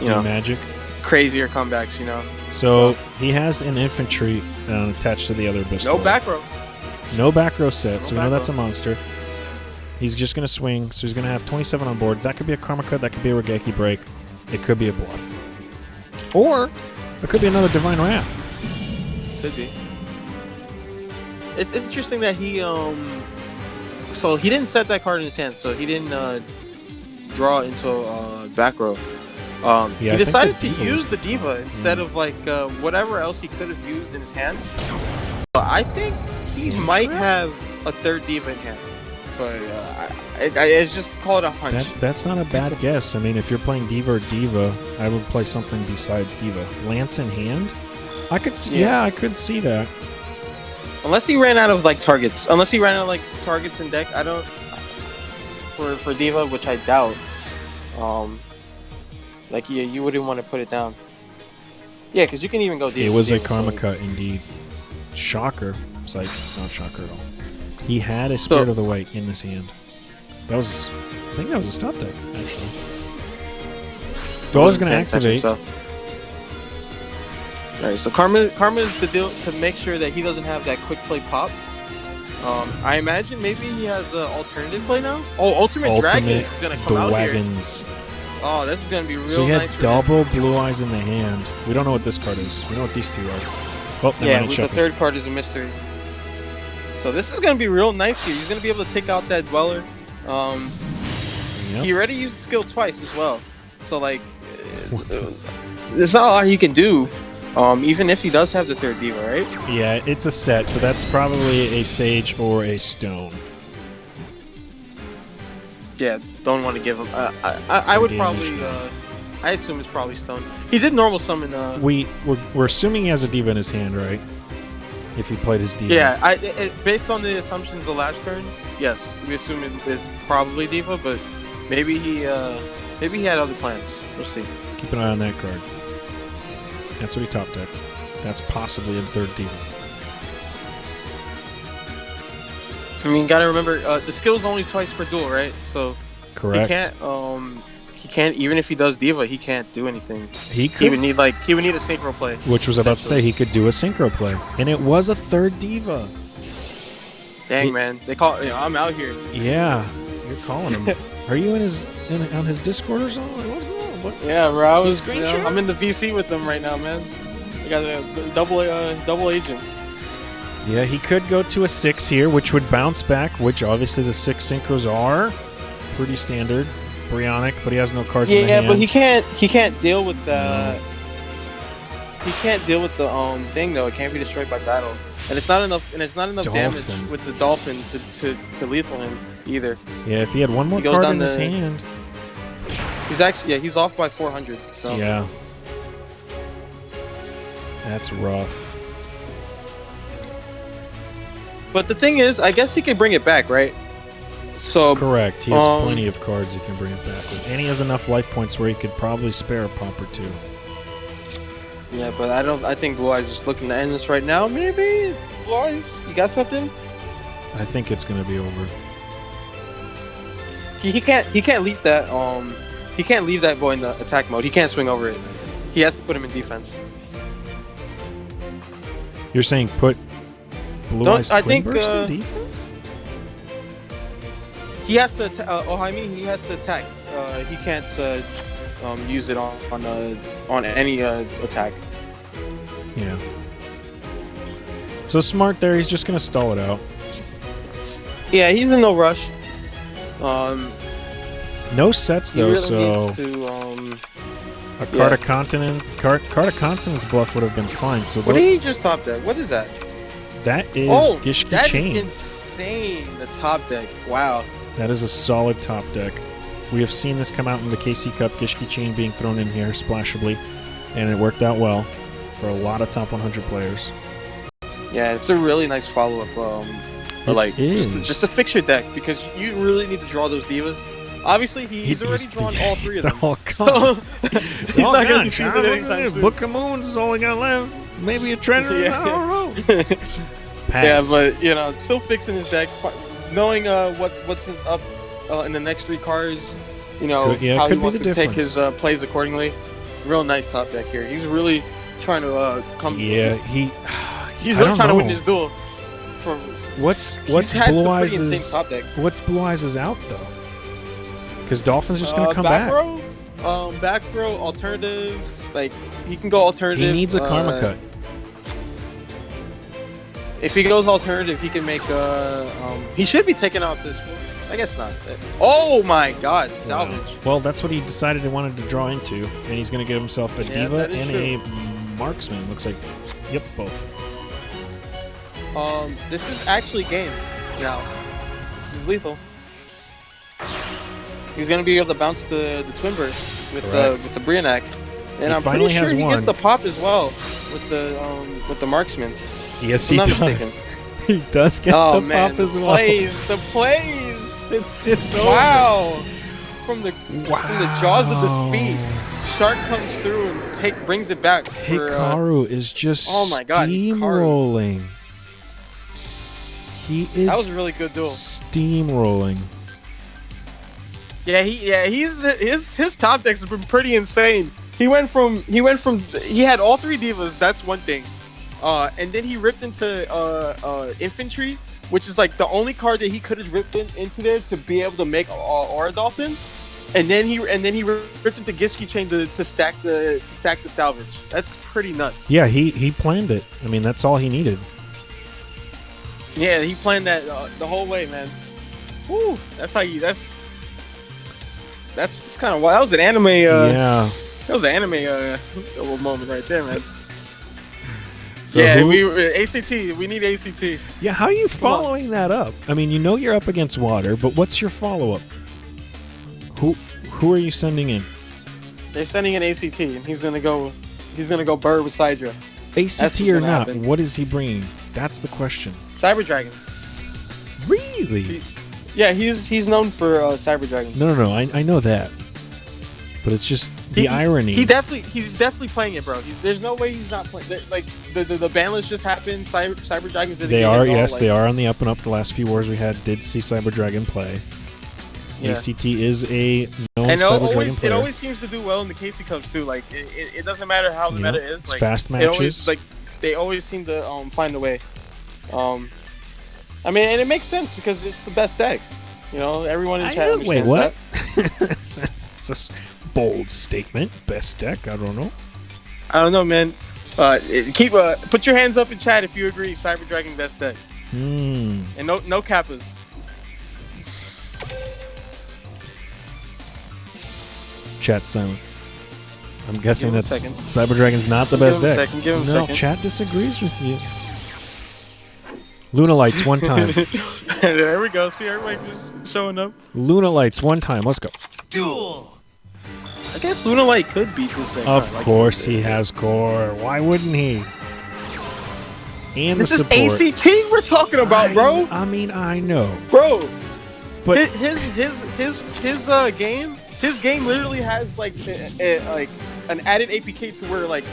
magic, crazier comebacks. So he has an infantry attached to the other Abyss. No back row. No back row set, so we know that's a monster. He's just going to swing, so he's going to have 27 on board. That could be a Karma Cut, that could be a Regeki Break. It could be a bluff. Or it could be another Divine Wrath. Could be. It's interesting that he so he didn't set that card in his hand, so he didn't draw into back row. He decided to use the Diva instead of like whatever else he could have used in his hand. So I think he might have a third Diva in hand, but it's just call it a hunch. That's not a bad guess. I mean, if you're playing Diva or Diva, I would play something besides Diva. Lance in hand, I could see. Yeah, I could see that. Unless he ran out of like targets. Unless he ran out of like targets in deck, I don't. For Diva, which I doubt. Like yeah, you wouldn't want to put it down. Yeah, because you can even go Diva. It was Diva, a Karma Cut indeed. Shocker. It's like not shocker at all. He had a Spirit of the White in his hand. That was, I think that was a stop deck actually. Doll's gonna activate. Alright, so Karma is the deal to make sure that he doesn't have that quick play pop. I imagine maybe he has an alternative play now. Oh, Ultimate Dragon is gonna come out here. Oh, this is gonna be real nice. So he had double Blue Eyes in the hand. We don't know what this card is. We know what these two are. Oh, yeah, the third card is a mystery. So this is gonna be real nice here. He's gonna be able to take out that Dweller. He already used the skill twice as well. So like, there's not a lot he can do. Even if he does have the third Diva, right? Yeah, it's a set, so that's probably a Sage or a Stone. Yeah, don't want to give him. I would probably. I assume it's probably Stone. He did normal summon. We're assuming he has a Diva in his hand, right? If he played his Diva. Yeah, based on the assumptions the last turn, yes, we assume it's probably Diva, but maybe he had other plans. We'll see. Keep an eye on that card. That's what he top decked. That's possibly a third Diva. I mean, gotta remember the skill's only twice per duel, right? So correct. He can't even if he does Diva, he can't do anything. He would need a synchro play. Which was about to say he could do a synchro play, and it was a third Diva. Dang man, they call. I'm out here. Yeah, you're calling him. Are you on his Discord or something? Like, what's going on? What? Yeah, bro. I'm in the VC with them right now, man. I got a double agent. Yeah, he could go to a 6 here, which would bounce back, which obviously the 6 synchros are pretty standard. Brionic, but he has no cards in the hand. Yeah, but he can't deal with the he can't deal with the thing though. It can't be destroyed by battle. And it's not enough damage with the Dolphin to lethal him either. Yeah, if he had one more card in his hand. He's off by 400, so yeah. That's rough. But the thing is, I guess he can bring it back, right? So correct. He has plenty of cards he can bring it back with. And he has enough life points where he could probably spare a pop or two. Yeah, but I think Blue Eyes is looking to end this right now. Maybe Blue Eyes, you got something? I think it's gonna be over. He can't leave that he can't leave that boy in the attack mode. He can't swing over it. He has to put him in defense. You're saying put Blue Eyes Twin Burst in defense? He has to. He has to attack. He can't use it on any attack. Yeah. So smart there. He's just gonna stall it out. Yeah, he's in no rush. No sets though, really so needs to, a Card of Continent, Card of Consonance bluff would have been fine. So what did he just top deck? What is that? That is Gishki Chain. That is insane. The top deck. Wow. That is a solid top deck. We have seen this come out in the KC Cup, Gishki Chain being thrown in here splashably, and it worked out well for a lot of top 100 players. Yeah, it's a really nice follow-up. Just to fix your deck, because you really need to draw those Divas. Obviously, he's already drawn all 3 of them. So he's not going to be seeing it anytime soon. Book of Moons is all we got left. Maybe a Treasure. I don't know. Yeah, but it's still fixing his deck. Knowing what's up in the next 3 cards, how he wants to take his plays accordingly. Real nice top deck here. He's really trying to come. Yeah, he's really trying to win this duel. What's He's had Blue some Eyes' pretty insane top decks. What's Blue Eyes' out though? Because Dolphin's just gonna come back back. row, back row alternative. Like he can go alternative. He needs a karma cut. If he goes alternative, he can make he should be taking out this one. I guess not. Oh my God, salvage. Wow. Well, that's what he decided he wanted to draw into, and he's going to give himself a diva and a marksman. Looks like, yep, both. This is actually game now. This is lethal. He's going to be able to bounce the twin burst with the Brianak, and I'm pretty sure he gets the pop as well with the marksman. Yes, he does. He does get the pop as well. The plays. It's wow. From the jaws of defeat, Shark comes through and brings it back. Hikaru is just steamrolling. That was a really good duel. Steamrolling. Yeah, his top decks have been pretty insane. He had all 3 divas. That's one thing. And then he ripped into infantry, which is like the only card that he could have ripped into there to be able to make Aura Dolphin. And then he ripped into Gishki Chain to stack the salvage. That's pretty nuts. Yeah, he planned it. I mean, that's all he needed. Yeah, he planned that the whole way, man. Woo! That's how you. That's kind of wild. That was an anime. Yeah. That was an anime moment right there, man. So yeah, ACT. We need ACT. Yeah, how are you following that up? I mean, you know you're up against water, but what's your follow-up? Who are you sending in? They're sending in ACT, and he's gonna go bird with Sidra. ACT or not? What is he bringing? That's the question. Cyber Dragons. Really? Yeah, he's known for Cyber Dragons. No. I know that, but it's just the irony. He's definitely playing it, bro. There's no way he's not playing. Like the ban list just happened. Cyber Dragons did. They are, yes, they are on the up and up. The last few wars we had did see Cyber Dragon play. Yeah. ACT is a known Cyber Dragon player. It always seems to do well in the KC Cups too. Like it doesn't matter how the meta is. It's like, fast matches. They always seem to find a way. I mean, and it makes sense because it's the best deck. You know, everyone in chat understands what? that. It's a bold statement. Best deck. I don't know. I don't know, man. Put your hands up in chat if you agree. Cyber Dragon best deck. And no kappas. Chat silent. I'm guessing that Cyber Dragon's not the best deck. No, chat disagrees with you. Luna Lights one time. There we go. See everybody just showing up. Luna Lights one time. Let's go. Duel. I guess Luna Light could beat this thing. Of course he has core. Why wouldn't he? And this is ACT we're talking about, bro. I mean, I know, bro. But his game literally has like an added APK to where like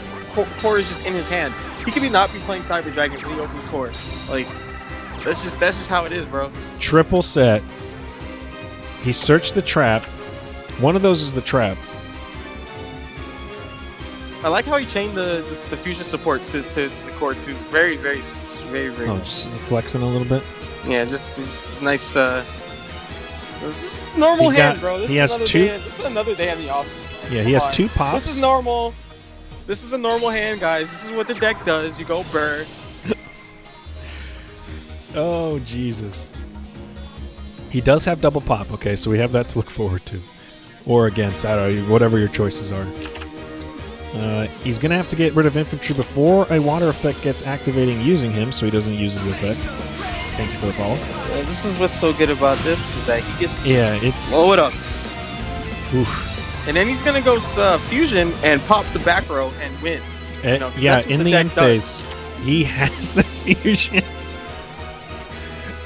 core is just in his hand. He could not be playing Cyber Dragons and he opens core. Like that's just how it is, bro. Triple set. He searched the trap. One of those is the trap. I like how he chained the fusion support to the core too. Very. Oh, just flexing a little bit. Yeah, just nice. It's normal hand, bro. This is another day in the office. Yeah, he has 2 pops. This is normal. This is a normal hand, guys. This is what the deck does. You go bird. Oh, Jesus. He does have double pop, okay, so we have that to look forward to. Or against, whatever your choices are. He's going to have to get rid of infantry before a water effect gets activating using him, so he doesn't use his effect. Thank you for the follow. Yeah, this is what's so good about this, is that he gets it's blow it up. Oof. And then he's going to go fusion and pop the back row and win. Yeah, in the end phase, he has the fusion.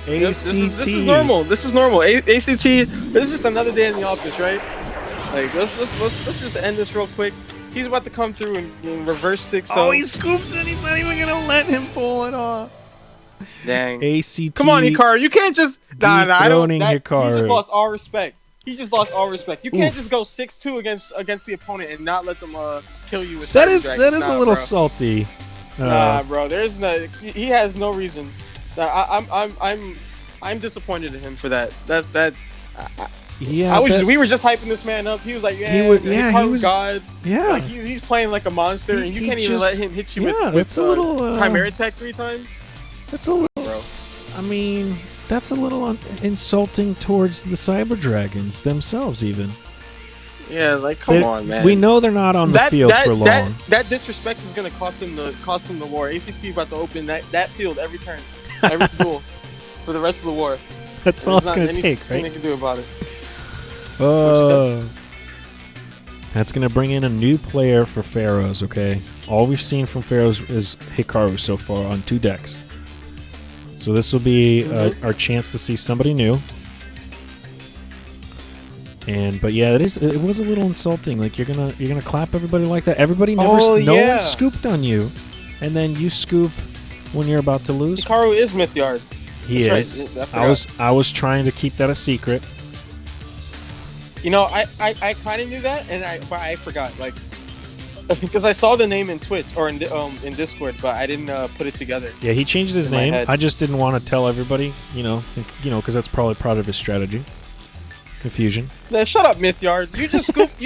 ACT. This is normal. This is normal. ACT. This is just another day in the office, right? Like let's just end this real quick. He's about to come through and reverse 6-0. Oh, he scoops it. He's not even gonna let him pull it off. Dang. ACT. Come on, Hikaru. You can't just I don't. He Hikaru. just lost all respect. He just lost all respect. You can't just go 6-2 against the opponent and not let them kill you with. That is a little salty. Nah, bro. There's no. He has no reason. I'm disappointed in him for that. Yeah, we were just hyping this man up. He was like, he was God. Yeah, like he's playing like a monster, and you can't even let him hit you with a little Chimera Tech 3 times. That's a little. Bro. I mean, that's a little insulting towards the Cyber Dragons themselves, even. Yeah, like come on, man. We know they're not on the field for long. That disrespect is gonna cost them the war. ACT about to open that field every turn, every duel for the rest of the war. That's all it's gonna take, right? Nothing they can do about it. That's going to bring in a new player for Pharaohs, okay? All we've seen from Pharaohs is Hikaru so far on 2 decks. So this will be our chance to see somebody new. But yeah, it was a little insulting. Like you're gonna clap everybody like that. Everybody no one scooped on you, and then you scoop when you're about to lose. Hikaru is Mythyard. He is. Right. I was trying to keep that a secret. You know, I kind of knew that, but I forgot, like, because I saw the name in Twitch or in Discord, but I didn't put it together. Yeah, he changed his name. I just didn't want to tell everybody, because that's probably part of his strategy. Confusion. Now, shut up, Mythyard. You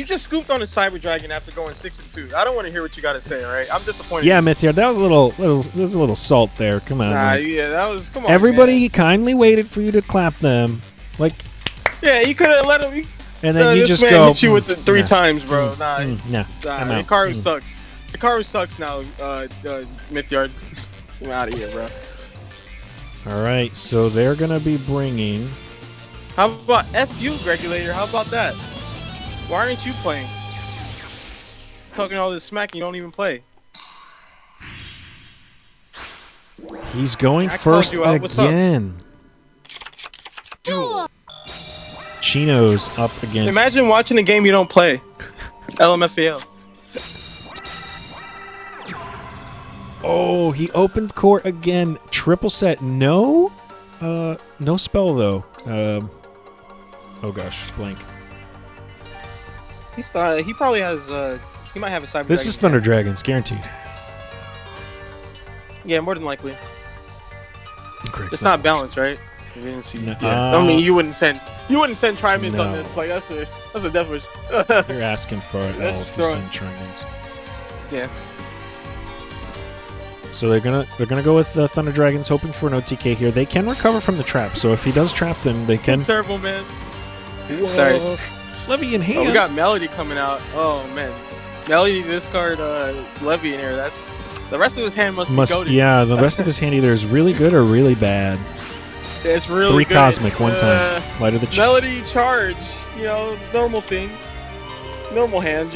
just scooped on a Cyber Dragon after going 6-2. I don't want to hear what you got to say. All right, I'm disappointed. Yeah, Mythyard, that was a little salt there. Come on. Nah, yeah, that was. Come on. Everybody kindly waited for you to clap them, like. Yeah, you could have let him. And then you just man go. Hit you with the 3 times, bro. Nah. Hikaru sucks. Hikaru sucks now. Mythyard. I'm out of here, bro. All right, so they're gonna be bringing. How about FU, Regulator? How about that? Why aren't you playing? Talking all this smack, and you don't even play. He's going first again. Duel. Chino's up against. Imagine watching a game you don't play. LMFAO. Oh, he opened court again. Triple set. No spell though. Oh gosh, blank. He probably has. He might have a Cyber. This is Thunder Dragons, guaranteed. Yeah, more than likely. It's not balanced, right? You didn't see. No, I mean, you wouldn't send Trimins on this. Like that's a death wish. You're asking for it. Let's just throw send Trimins. Yeah. So they're gonna go with Thunder Dragons, hoping for an OTK here. They can recover from the trap, so if he does trap them, they can. Terrible, man. Whoa. Sorry. Levy in hand. Oh, we got Melody coming out. Oh man, Melody discard Levy in here. That's the rest of his hand must be goated. Yeah, the rest of his hand either is really good or really bad. It's really 3 good. Cosmic one time. Light of the Melody charge. Normal things. Normal hand.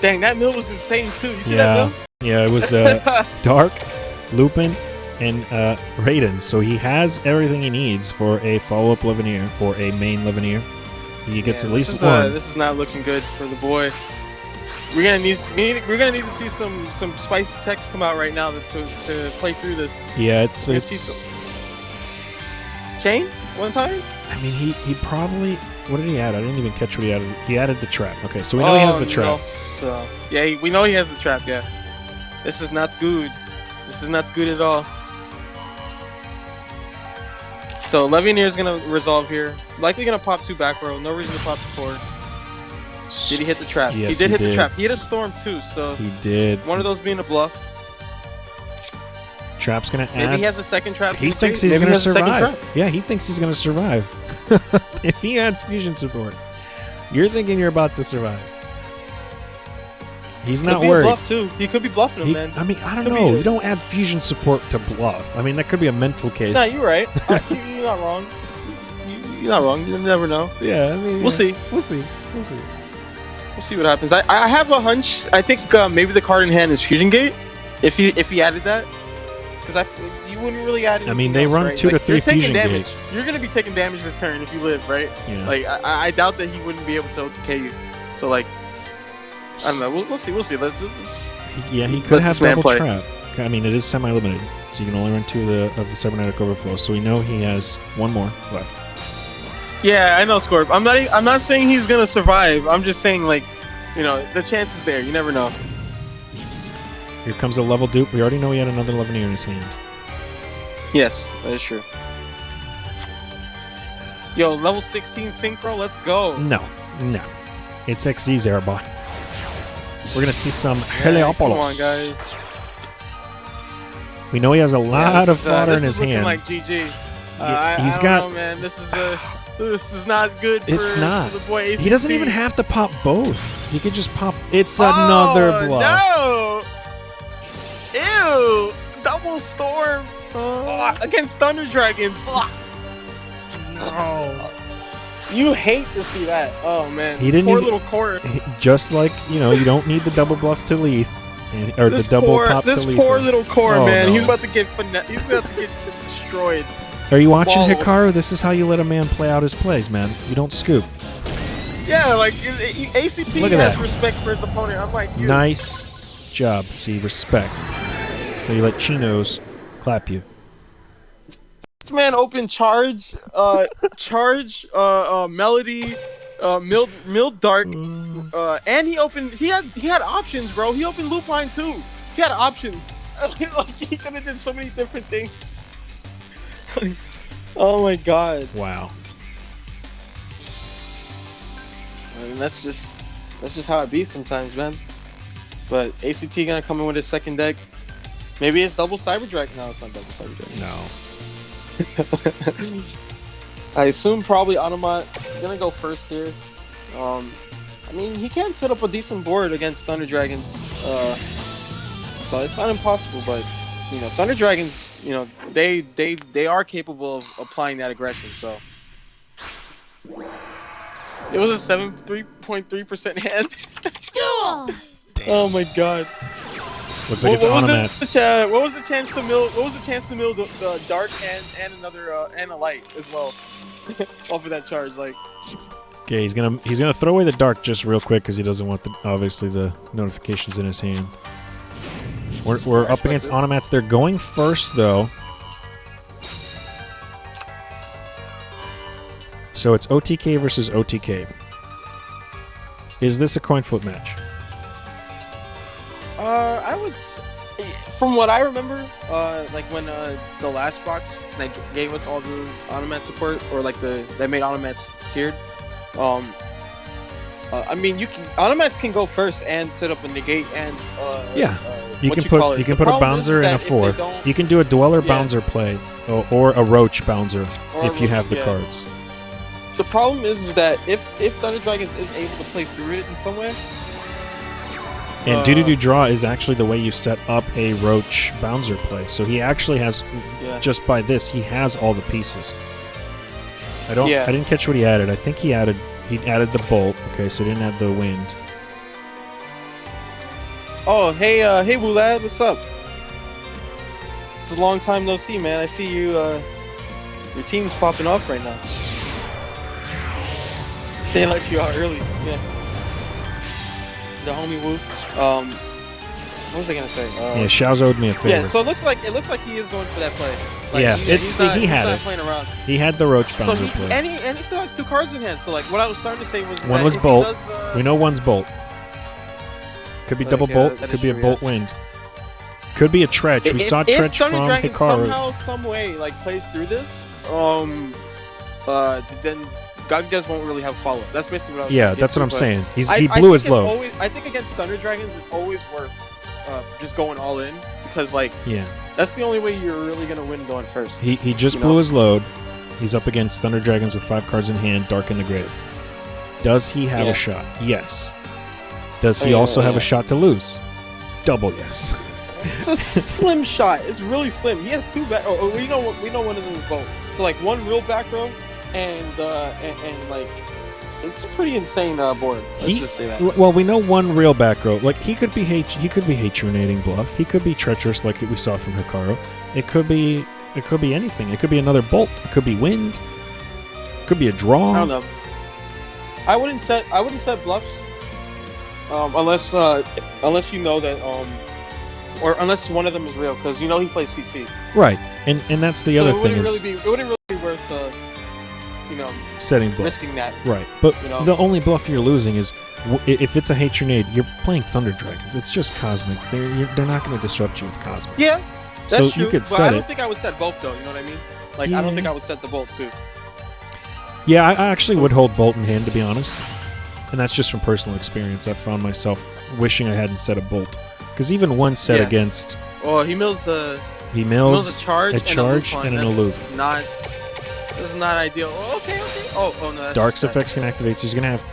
Dang, that mill was insane too. You see that mill? Yeah, it was Dark, Lupin, and Raiden. So he has everything he needs for a follow-up Levineer or a main Levineer. He gets at least one. This is not looking good for the boy. We're gonna need to see some spicy text come out right now to play through this. Yeah, it's chain one time. I mean, he probably. What did he add? I didn't even catch what he added. He added the trap. Okay, so we know he has the trap. No. Yeah, we know he has the trap. Yeah. This is not good. This is not good at all. So Levineer is gonna resolve here. Likely gonna pop 2 back row. No reason to pop the 4. Did he hit the trap? Yes, he did hit the trap. He hit a storm too. So he did. One of those being a bluff. Trap's gonna add. Maybe he has a second trap. He thinks he's gonna survive. Yeah, he thinks he's gonna survive. If he adds fusion support, you're thinking you're about to survive. He's not worried. Bluff too. He could be bluffing him, man. I mean, I don't know. You don't add fusion support to bluff. I mean, that could be a mental case. Nah, you're right. You're not wrong. You're not wrong. You never know. Yeah, I mean, we'll see. We'll see. We'll see. We'll see what happens. I have a hunch. I think maybe the card in hand is Fusion Gate. If he added that, because you wouldn't really add. I mean, they run right? 2 to 3 Fusion Gates. You're gonna be taking damage this turn if you live, right? Yeah. Like I doubt that he wouldn't be able to OTK you. So like. I don't know. We'll see. Let's yeah, he could have double trap. I mean, it is semi-limited, so you can only run 2 of the Cybernetic Overflow. So we know he has 1 more left. Yeah, I know, Scorp. I'm not saying he's gonna survive. I'm just saying, like, the chance is there. You never know. Here comes a level dupe. We already know he had another Levineer in his hand. Yes, that is true. Yo, level 16 synchro, let's go. No. It's XZ's airbot. We're gonna see some Heliopolis. Come on, guys. We know he has a lot of fodder in this his is looking hand. like GG. He's I got. don't know, man. This is not good. It's not. For the boy ACT. He doesn't even have to pop both. He could just pop. It's another bluff. No! Ew! Double storm against Thunder Dragons. No. You hate to see that. Oh man. He didn't Poor even- little core. Just like you don't need the double bluff to lead, or the double pop to lead. This poor little core, Oh, man. no. He's about to get he's about to get destroyed. Are you watching Ball. Hikaru? This is how you let a man play out his plays, man. You don't scoop. Yeah, like ACT Look at has that. respect for his opponent. I'm like, you. Nice job. See, respect. So you let Chinos clap you. This man opened charge, melody, mild dark, and he had options, bro. He opened Lupine too. He had options. Like he could have did so many different things. Oh my god. Wow. I mean, that's just how it be sometimes, man. But ACT gonna come in with his second deck. Maybe it's double Cyber Dragon. No, it's not double Cyber Dragon. No. I assume probably Automat gonna go first here. I mean, he can set up a decent board against Thunder Dragons, so it's not impossible. But Thunder Dragons, they are capable of applying that aggression. So it was a 3.3% hand. Duel! Oh my god. Looks like it's Automats. What was the chance to mill? What was the chance to mill the dark and another and a light as well off of that charge? Like, Okay, he's gonna throw away the dark just real quick because he doesn't want obviously the notifications in his hand. We're up against Automats. They're going first though. So it's OTK versus OTK. Is this a coin flip match? I would, from what I remember, like when the last box that gave us all the Automat support, or like that made Automats tiered. I mean, Automats can go first and set up a negate and Yeah. You what can put call it. The a problem bouncer is and a that if 4. they don't- You can do a dweller bouncer play or a roach bouncer Or a if you roach, have the yeah. cards. The problem is that if Thunder Dragons is able to play through it in some way. And do draw is actually the way you set up a roach bouncer play. So he actually has, just by this, he has all the pieces. I didn't catch what he added. I think he added the bolt. Okay, so he didn't add the wind. Oh, hey Wulad, what's up? It's a long time no see, man. I see you. Your team's popping off right now. They let you out early. Yeah. The homie Wu. What was I gonna say? Yeah, Shaowz owed me a favor. Yeah, so it looks like he is going for that play. Like, Yeah, he's not it. playing around. He had the roach So bouncer play. and he still has 2 cards in hand. So like, what I was starting to say was One that was if he bolt. does, We know one's bolt. Could be Like, double bolt. that Could is be a true, bolt wind. Could be a Tretch. We saw if Tretch Thunder from Dragon Hikaru. somehow, some way, like plays through this, then Gagas won't really have follow up. That's basically what I was. Yeah, trying to that's get what I'm to, saying. He I blew think his it's load. I think against Thunder Dragons, it's always worth just going all in because like Yeah. that's the only way you're really gonna win going first. He just blew his load. He's up against Thunder Dragons with 5 cards in hand, Dark in the Grave. Does he have a shot? Yes. Does he also have a shot to lose? Double yes. It's a slim shot. It's really slim. He has 2 back. Oh, we know one of them is both. So like 1 real back row, and like it's a pretty insane board. Let's just say that. Well, we know 1 real back row. Like he could be hatrionating bluff. He could be treacherous, like we saw from Hikaru. It could be anything. It could be another bolt. It could be wind. It could be a draw. I don't know. I wouldn't set bluffs unless you know that or unless one of them is real, because he plays CC. Right, and that's the other thing is it wouldn't really be worth setting bluff. risking that. Right, but the only bluff you're losing is if it's a Hatronade, you're playing Thunder Dragons. It's just Cosmic. They're not going to disrupt you with Cosmic. Yeah, That's so true, you could but set I it. don't think I would set both though. You know what I mean? Like I don't think I would set the bolt too. Yeah, I actually would hold bolt in hand, to be honest. And that's just from personal experience. I've found myself wishing I hadn't set a bolt. Because even one set against... Oh, he mills a a charge and an aloof. This is not ideal. Oh, okay. Oh no. That's Dark's effects can activate, so he's going to have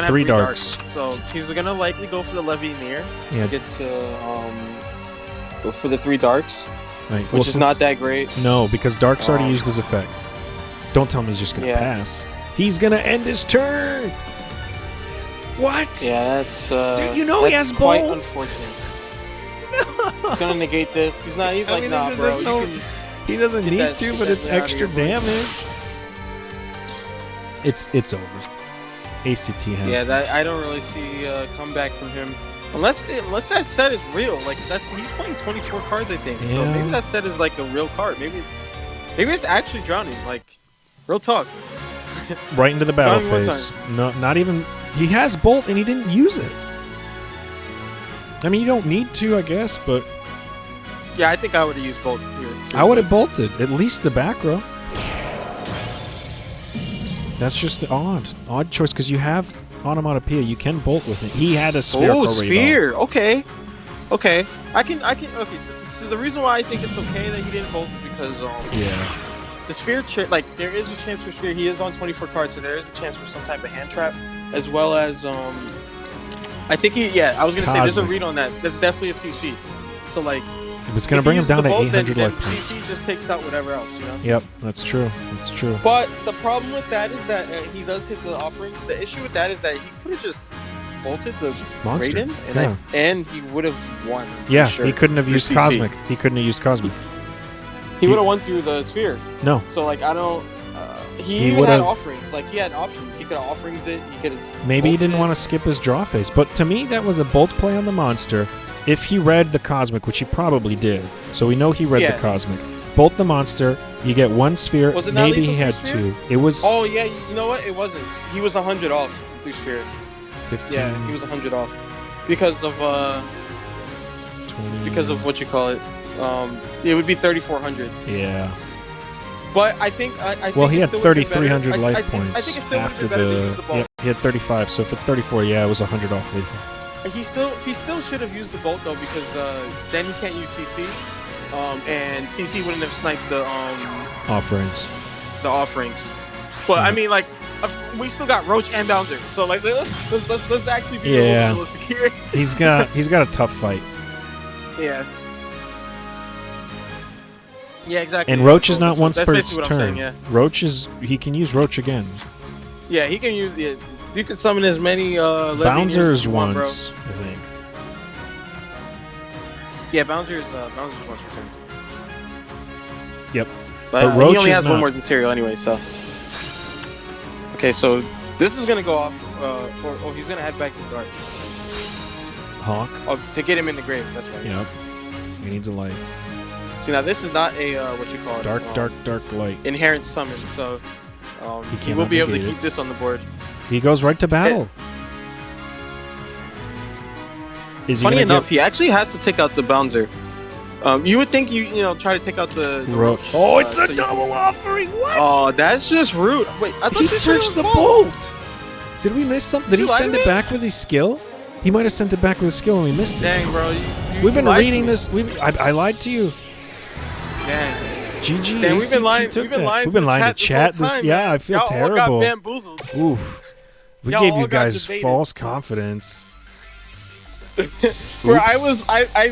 three darks. So he's going to likely go for the Levineer to get to go for the 3 darks. Right. Which is not that great. No, because Dark's already used his effect. Don't tell me he's just going to pass. He's going to end his turn! What? Yeah, that's... Dude, you know he has quite bolt! Unfortunate. He's going to negate this. He's not... He's like, nah, bro. He doesn't need to, but it's extra damage. It's over. ACT has. Yeah, I don't really see a comeback from him. Unless that set is real. Like, he's playing 24 cards, I think. Yeah. So maybe that set is like a real card. Maybe it's actually drowning. Like, real talk. Right into the battle phase. No, not even... He has bolt and he didn't use it. I mean, you don't need to, I guess, but... Yeah, I think I would have used bolt here, too. I would have bolted. At least the back row. That's just odd choice, because you have Onomatopoeia. You can bolt with it. He had a sphere. Oh, sphere. Okay. Okay. I can. Okay. So the reason why I think it's okay that he didn't bolt is because the sphere, like there is a chance for sphere. He is on 24 cards, so there is a chance for some type of hand trap, as well as I think I was gonna say there's a read on that. There's definitely a CC. So like. It's going to bring him down to 800 then life points. CC just takes out whatever else, you know? Yep, that's true. That's true. But the problem with that is that he does hit the offerings. The issue with that is that he could have just bolted the Monster. Raiden, and he would have won. Yeah, sure, he couldn't have used CC. Cosmic. He couldn't have used Cosmic. He would have won through the sphere. No. So, like, I don't... he even had offerings. Like, he had options. He could have offerings it. He could have... Maybe he didn't want to skip his draw phase. But to me, that was a bolt play on the monster. If he read the Cosmic, which he probably did, so we know he read the Cosmic. Bolt the monster, you get 1 sphere. Was it not Maybe he had sphere? 2. It was... Oh, yeah, you know what? It wasn't. He was 100 off through sphere. 15. Yeah, he was 100 off. Because of, 20. Because of what you call it. It would be 3,400. Yeah. But I think well, he had 3,300 life points I think it still after would have been better to use the bolt. Yep, he had 35. So if it's 34, yeah, it was 100 off lethal. He still should have used the bolt though, because then he can't use CC, and CC wouldn't have sniped the offerings. The offerings. But I mean, like, we still got Roach and Bowser, so like let's actually be a little realistic here. he's got a tough fight. Yeah. Yeah, exactly. And Roach is not once per turn. Saying, yeah. Roach he can use Roach again. Yeah, he can use it. You can summon as many Bowser's once, I think. Yeah, Bowser's once per turn. Yep. But Roach he only has not. one more material anyway, so. Okay, so this is gonna go off, or he's gonna head back to Dark. Hawk. Oh, to get him in the grave. That's right. Yep. He needs a light. See, now this is not a what you call it. Dark light. Inherent summon, so he will be able to keep this on the board. He goes right to battle. Funny enough, he actually has to take out the Bowser. You would think you try to take out the Roach. Oh, it's a double offering. What? Oh, that's just rude. Wait, I thought he searched the bolt. Did we miss something? Did he send it back with his skill? He might have sent it back with his skill and we missed it. Dang, bro. We've been reading this. I lied to you. Dang. GG. Dang, we've been lying. We've been lying to chat. Yeah, I feel terrible. Y'all got bamboozled. Oof. We gave you guys false confidence. Where I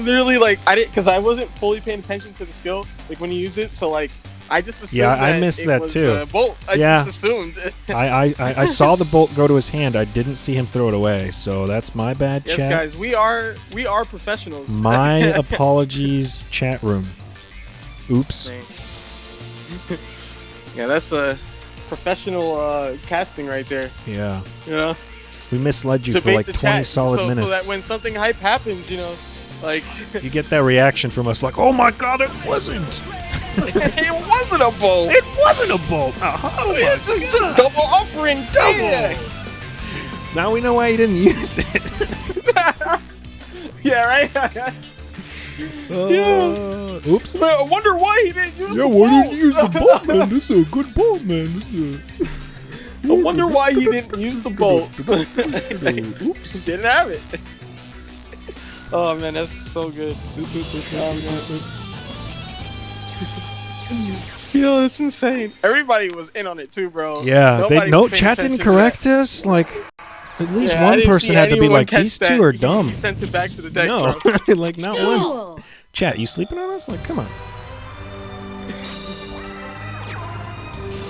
literally like I didn't, because I wasn't fully paying attention to the skill like when you used it, so like I just assumed I missed that too. Bolt. I just assumed. I saw the bolt go to his hand. I didn't see him throw it away, so that's my bad. Yes, chat. guys, we are professionals. My apologies, chat room. Oops. Yeah, that's a professional casting right there. Yeah. You know. We misled you for like 20 solid minutes. So that when something hype happens, like... you get that reaction from us like, oh my god, it wasn't! It wasn't a bolt! It wasn't a bolt! Oh yeah, just double offerings! Double! Yeah. Now we know why you didn't use it. Yeah, right? Oops. Man, I wonder why he didn't use the bolt. why didn't you use the bolt, man? This is a good bolt, man. I wonder why he didn't use the bolt. Oops. Didn't have it. Oh man, that's so good. Yo, it's insane. Everybody was in on it too, bro. Yeah, Nobody was paying chat didn't attention to correct us. Like, at least Yeah, I one didn't person see had to be anyone like, catch these that. two are He dumb. sent it back to the deck, No, bro. like not once. Duel. Chat, you sleeping on us? Like, come on.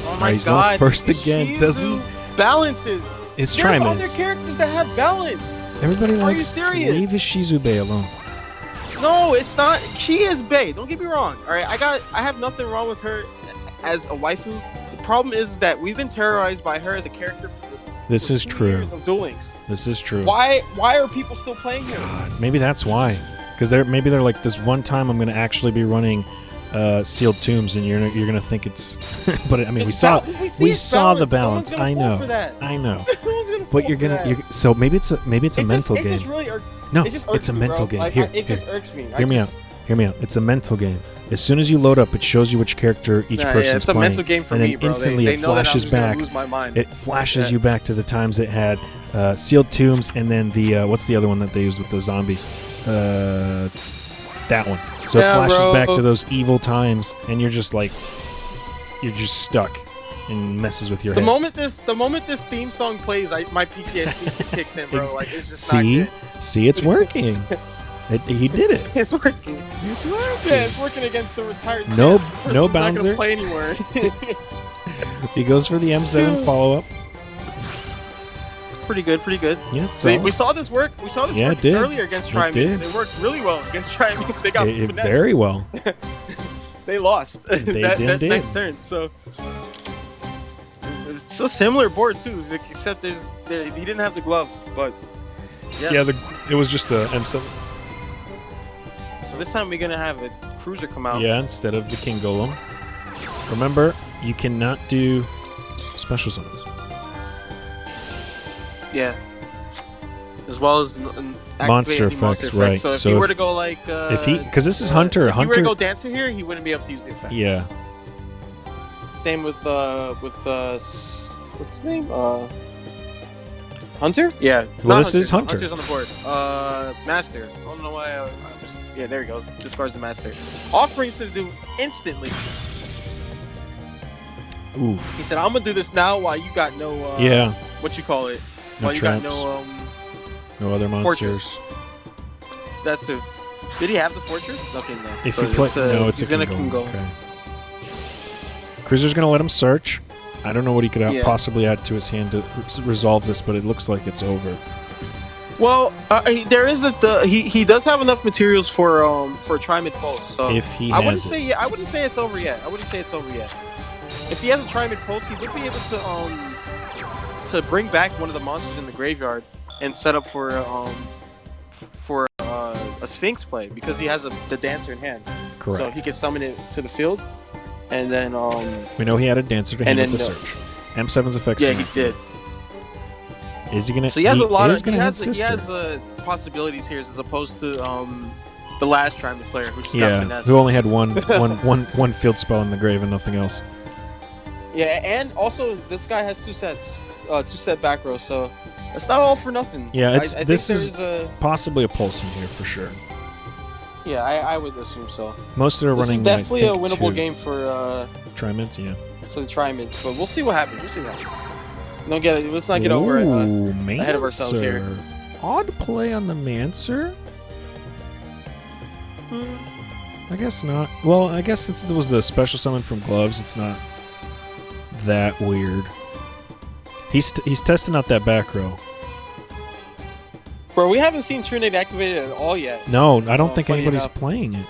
Oh my he's god. going first again, Shizu doesn't balances. It's There's other Trimans. characters that have balance. Everybody Are you likes serious? leave the Shizube alone. No, it's not. She is bae. Don't get me wrong. All right, I have nothing wrong with her as a waifu. The problem is that we've been terrorized by her as a character This is 2 true. years of Duel Links. This is true. Why are people still playing her? God, maybe that's why. Because maybe they're like, this one time I'm going to actually be running sealed tombs, and you're gonna think it's. But I mean, we saw the balance. I know. I know. But so maybe it's a mental game. Just really No, it just it's irks a me, mental bro. game. Like, Here, it just irks me. Hear me out. Hear me out. It's a mental game. As soon as you load up, it shows you which character each person's it's a playing. mental game for and me, then bro. instantly They it know that I'm flashes just gonna back. lose my mind. It flashes you back to the times it had sealed tombs, and then the what's the other one that they used with the zombies? That one. So it flashes back to those evil times, and you're just stuck and messes with your head. The moment this theme song plays, my PTSD kicks in, bro. Like it's just not good. See, it's working. He did it. It's working. It's working. Yeah, it's working against the retired. No Person's not gonna bouncer. play anywhere. He goes for the M7 follow-up. Pretty good. Yeah, it's We saw this work. We saw this work earlier against Trimans. It worked really well against Trimans. They got finessed. very well. They lost. They that did. next turn. So it's a similar board too, except he didn't have the glove. But yeah, it was just a M7. So this time we're gonna have a cruiser come out. Yeah, instead of the King Golem. Remember, you cannot do special summons. Yeah. As well as Monster effects, right? So if he were to go like, because this is Hunter. If he Hunter. were to go Dancer here, he wouldn't be able to use the effect. Yeah. Same with what's his name? Hunter? Yeah. Well, this is Hunter. Hunter's on the board. Master. I don't know why. Yeah, there he goes. Discards the Master. Offerings to do instantly. Oof. He said, "I'm gonna do this now while you got no. What you call it? No while you traps. got no other monsters. Fortress. That's it. Did he have the fortress? Okay, no. If So you play, it's he's a gonna King King Golem. Golem. Okay. Cruiser's gonna let him search. I don't know what he could possibly add to his hand to resolve this, but it looks like it's over. Well, there is he does have enough materials for a Trimid Pulse. So If he I has wouldn't say it's over yet. If he has a Trimid Pulse, he would be able to bring back one of the monsters in the graveyard and set up for a Sphinx play because he has the Dancer in hand. Correct. So he could summon it to the field, and then we know he had a Dancer to handle the search. M7's effects. Yeah, he did. Is he gonna? So he has a lot of he has possibilities here as opposed to the last Trimid player who just got finessed. who only had one field spell in the grave and nothing else. Yeah, and also this guy has two set back row, so it's not all for nothing. Yeah, this is possibly a pulse in here for sure. Yeah, I would assume so. Most of them are running. This is definitely a winnable 2 game for Trimids, yeah. For the Trimids, but we'll see what happens. Don't get it. Let's not get over ahead of ourselves here. Odd play on the Mancer. I guess not. Well, I guess since it was a special summon from gloves, it's not that weird. He's testing out that back row. Bro, we haven't seen Trinity activated at all yet. No, I don't think anybody's playing it.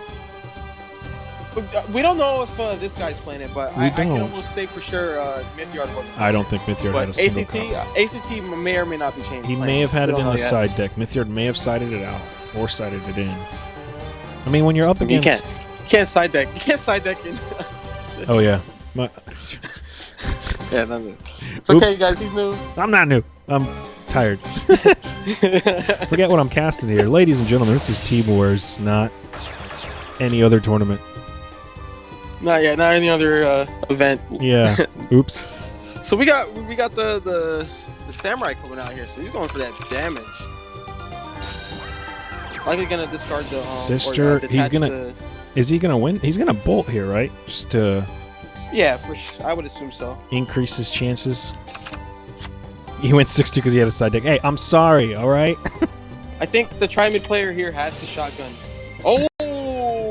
We don't know if this guy's playing it, but I can almost say for sure Mythyard wasn't. I don't think Mythyard had a single copy. ACT may or may not be changed. He may have had it in the side deck. Mythyard may have sided it out or sided it in. I mean, when you're up against... You can't side deck. You can't side deck in. Oh, yeah. Yeah, it's okay, guys. He's new. I'm not new. I'm tired. Forget what I'm casting here. Ladies and gentlemen, this is Team Wars, not any other tournament. Not yet. Not any other event. Yeah. Oops. So we got the samurai coming out here. So he's going for that damage. Likely gonna discard the sister. He's gonna. Is he gonna win? He's gonna bolt here, right? Just to. Yeah, for sure. I would assume so. Increase his chances. He went 6-2 because he had a side deck. Hey, I'm sorry. All right. I think the tri-mid player here has the shotgun. Oh,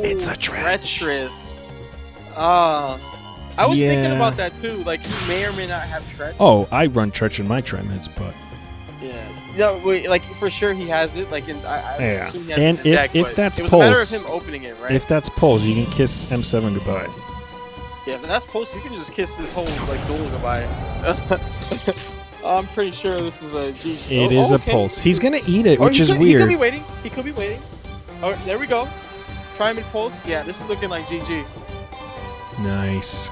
it's a treacherous. I was thinking about that too. Like he may or may not have Tretch. Oh, I run Tretch in my tri-mids, but like for sure he has it. Like I assume he has and it in the deck, if that's it was a matter of pulse, him opening it, right? If that's pulse, you can kiss M7 goodbye. Yeah, if that's pulse, you can just kiss this whole like duel goodbye. I'm pretty sure this is a GG. It is a pulse. He's gonna eat it, which is weird. He could be waiting. He could be waiting. Oh, there we go. Tri-mid pulse. Yeah, this is looking like GG. Nice.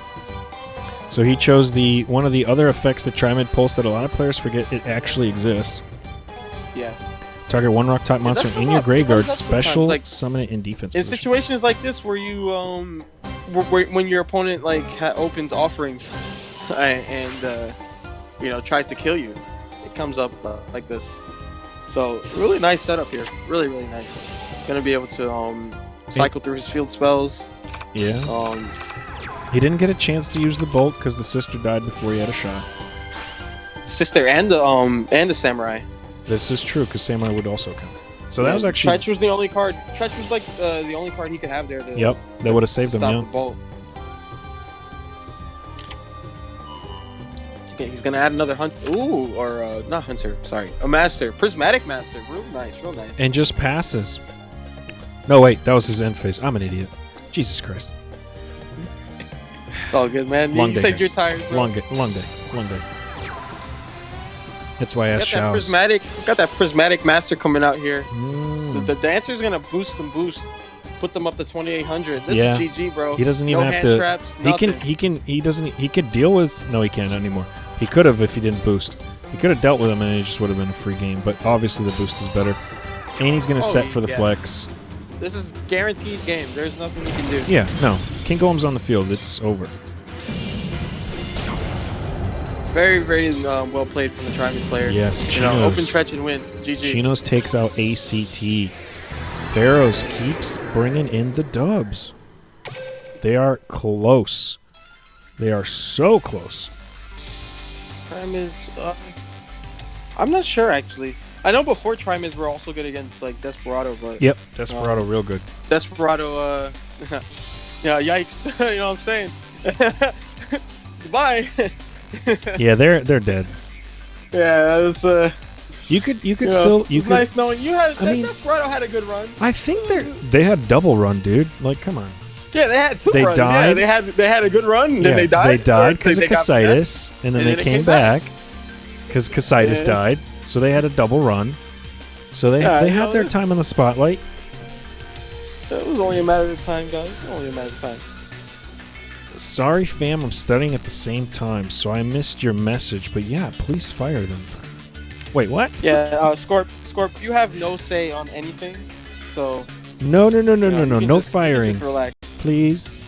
So he chose one of the other effects that tri-mid pulse that a lot of players forget it actually exists. Yeah. Target one rock type monster in your graveyard. Special like, summon it in defense. In situations like this where you when your opponent like opens offerings and you know tries to kill you, it comes up like this. So really nice setup here. Really nice. Gonna be able to cycle through his field spells. Yeah. He didn't get a chance to use the bolt because the sister died before he had a shot. Sister and the samurai. This is true because samurai would also count. So that was actually. Tretch was the only card. Tretch was like the only card he could have there. Yep, that would have saved him. Stop the bolt. Okay, he's gonna add another hunt. Ooh, or not hunter. Sorry, a master, prismatic master. Real nice. And just passes. No, wait, that was his end phase. I'm an idiot. Jesus Christ. It's all good, man. Long You day, said guys. you're tired. Bro. Long day. That's why I asked Shaowz. Got that prismatic master coming out here. Mm. The dancer's gonna boost, put them up to 2,800. This is GG, bro. He doesn't even no have hand to. Traps, He could deal with. No, he can't anymore. He could have if he didn't boost. He could have dealt with him and it just would have been a free game. But obviously the boost is better. And he's gonna set for the flex. This is guaranteed game. There's nothing you can do. Yeah, no. King Golem's on the field. It's over. Very well played from the tri-mid player. Yes, open Tretch and win. GG. Chinos takes out ACT. Pharaohs keeps bringing in the dubs. They are close. They are so close. Tri-mids, I'm not sure actually. I know before tri-mids were also good against like Desperado, but yep, Desperado real good. Desperado, yeah, yikes. You know what I'm saying? Goodbye. Yeah, they're dead. Yeah, that's you could still you could. Nice knowing you had. Desperado had a good run. I think they had double run, dude. Like, come on. Yeah, they had two they runs. Died. Yeah, they had a good run, and then they died. They died because of Casitas, and then they came back because Casitas died. So they had a double run. So they had their time in the spotlight. It was only a matter of time, guys. It was only a matter of time. Sorry, fam. I'm studying at the same time, so I missed your message. But yeah, please fire them. Wait, what? Yeah, Scorp, you have no say on anything. So. No. No firings. Relax. Please.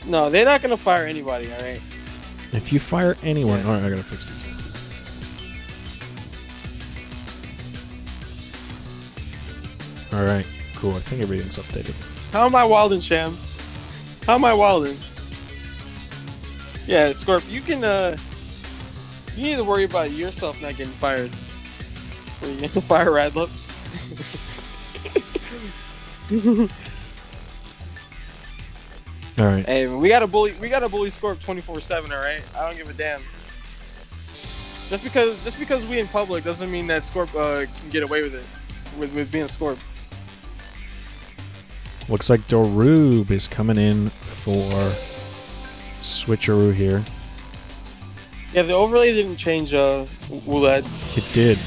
No, they're not gonna fire anybody. All right. If you fire anyone, all right, I gotta fix this. All right, cool. I think everything's updated. How am I wilding, Sham? How am I wilding? Yeah, Scorp, you can. You need to worry about yourself not getting fired. Or you get to fire Radlip. All right. Hey, we gotta bully Scorp 24/7. All right, I don't give a damn. Just because we in public doesn't mean that Scorp can get away with it, with being Scorp. Looks like Dorube is coming in for Switcheroo here. Yeah, the overlay didn't change Woolad. It did.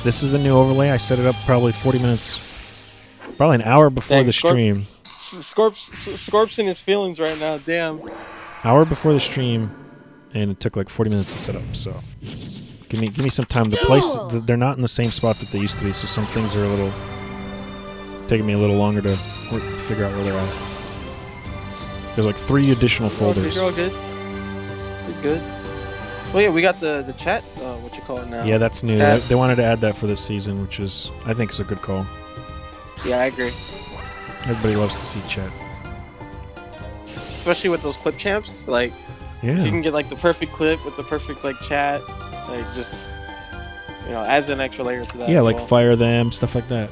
This is the new overlay. I set it up probably 40 minutes, probably an hour before the stream. Scorp's in his feelings right now. Damn. Hour before the stream, and it took like 40 minutes to set up. So give me some time. The place they're not in the same spot that they used to be, so some things are a little taking me a little longer to figure out where they're at. There's like 3 additional folders. You're all good. You're good. Well, yeah, we got the chat. What you call it now? Yeah, that's new. Chat. They wanted to add that for this season, which is, I think, is a good call. Yeah, I agree. Everybody loves to see chat. Especially with those clip champs, like Yeah. if you can get like the perfect clip with the perfect like chat, like just adds an extra layer to that. Yeah, as like well. fire them, stuff like that.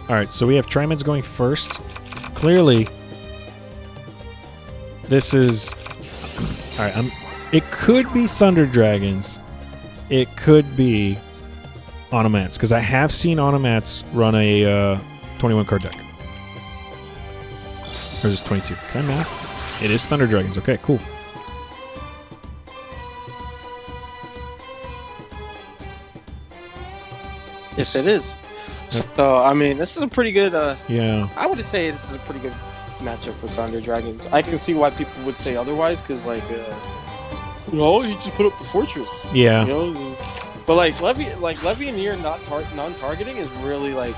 All right, so we have Trimeds going first. Clearly, this is... All right, it could be Thunder Dragons. It could be Automats, because I have seen Automats run a 21 card deck. Or is this 22? Can I math? It is Thunder Dragons. Okay, cool. Yes, it is. So I mean, this is a pretty good. Yeah. I would say this is a pretty good matchup for Thunder Dragons. I can see why people would say otherwise, because like, you just put up the fortress. Yeah. But like Levy and Nier non-targeting is really like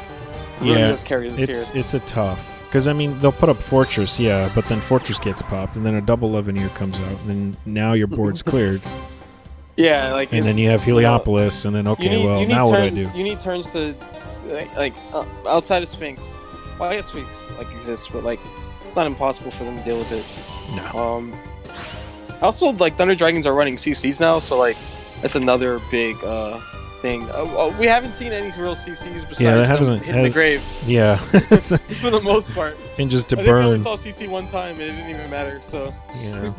does carry this here. It's a tough. Because, I mean, they'll put up Fortress, yeah, but then Fortress gets popped, and then a double Levineer comes out, and then now your board's cleared. Yeah, like... And then you have Heliopolis, and then, okay, now what do I do? You need turns to, outside of Sphinx. Well, I guess Sphinx, exists, but, it's not impossible for them to deal with it. No. Also, Thunder Dragons are running CCs now, so, that's another big, thing. We haven't seen any real CCs besides them hitting the grave. Yeah. For the most part. And just to I burn. think we only saw CC one time, and it didn't even matter, so... Yeah.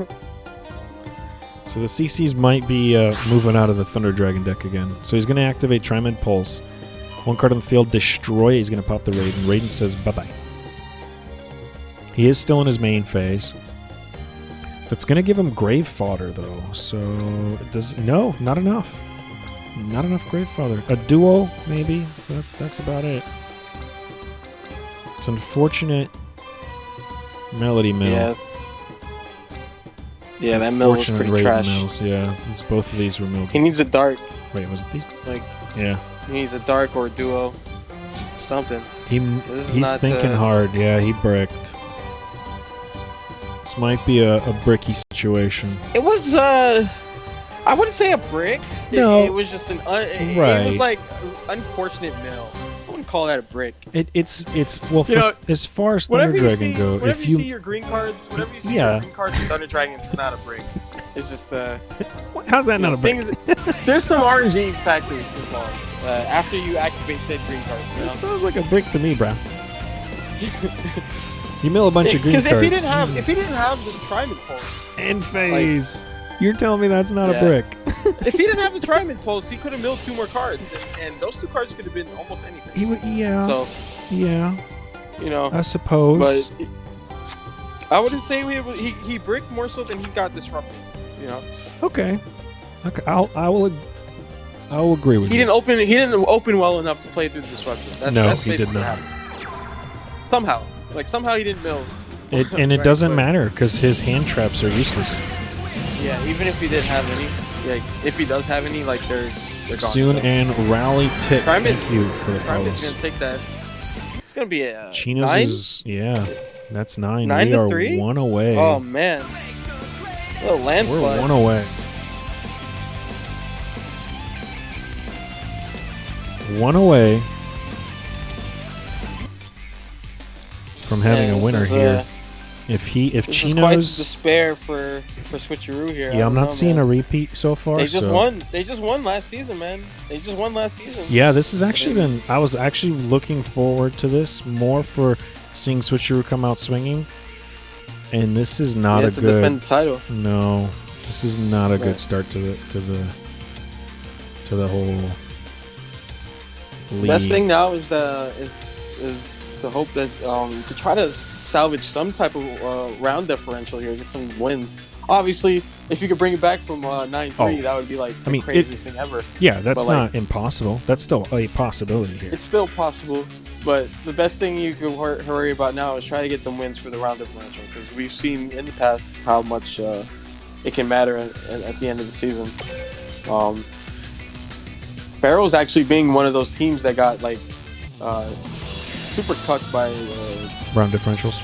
So the CCs might be moving out of the Thunder Dragon deck again. So he's going to activate Trimed Pulse. 1 card on the field, destroy. He's going to pop the Raiden. Raiden says bye-bye. He is still in his main phase. That's going to give him Grave Fodder, though. So it does... No, not enough. Not enough Grave Fodder. A duo, maybe. That's about it. It's unfortunate. Melody Mill. Yeah, that mill was pretty trash. Mills, yeah. Both of these were milled. He needs a dark. Wait, was it these? Yeah. He needs a dark or a duo. Something. He's thinking hard. Yeah, he bricked. This might be a bricky situation. It was, I wouldn't say a brick. No. It was just it was unfortunate mill. I wouldn't call that a brick. It's as far as Thunder Dragon go, whenever you see your green cards, your green cards in Thunder Dragon, it's not a brick. It's just how's that not a brick? There's some RNG factors involved after you activate said green cards. It sounds like a brick to me, bro. You mill a bunch of green cards. Because if he didn't have the Trimid Pulse end phase. You're telling me that's not a brick. If he didn't have the Trimid Pulse, he could have milled 2 more cards, and those 2 cards could have been almost anything. So, yeah. I suppose. But I wouldn't say he bricked more so than he got disrupted. Okay. I will agree with you. He didn't open well enough to play through the disruption. That's he did not. Somehow he didn't mill. It doesn't matter because his hand traps are useless. Yeah, even if he did have any, if he does have any, they're gone. Soon and rally tick. Thank you for the follows. Trimad's gonna take that. It's gonna be a Chino's 9? That's 9. 9 we to are 3? 1 away. Oh man, a little landslide. We're 1 away. 1 away from having a winner here. If Chino's quite despair for Switcheroo here. Yeah, I'm not seeing a repeat so far. They just won. They just won last season, man. They just won last season. Yeah, this has actually been. I was actually looking forward to this more for seeing Switcheroo come out swinging, and this is not a good. To defend the title. No, this is not a good start to the whole league. Best thing now is to hope that to try to salvage some type of round differential here, get some wins. Obviously, if you could bring it back from 9-3, that would be the craziest thing ever. Yeah, that's not impossible. That's still a possibility here. It's still possible, but the best thing you can worry about now is try to get them wins for the round differential, because we've seen in the past how much it can matter at the end of the season. Pharaohs actually being one of those teams that got like super cucked by round differentials.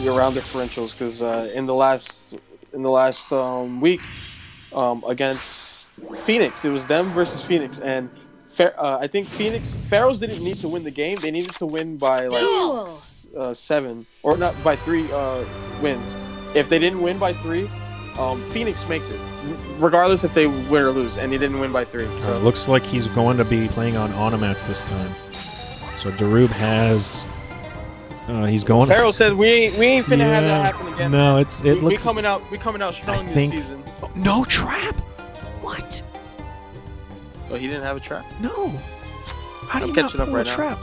Round differentials because in the last week against Phoenix, it was them versus Phoenix, and I think Pharaohs didn't need to win the game. They needed to win by like 7 or not by 3 wins. If they didn't win by 3, Phoenix makes it, regardless if they win or lose, and he didn't win by 3. So looks like he's going to be playing on Onomats this time. So Darub has. He's going. Pharaoh said we ain't finna have that happen again. No, we looks. coming out strong this season. No trap. What? Oh, he didn't have a trap. No. How do I'm you catching not up pull right a now. trap?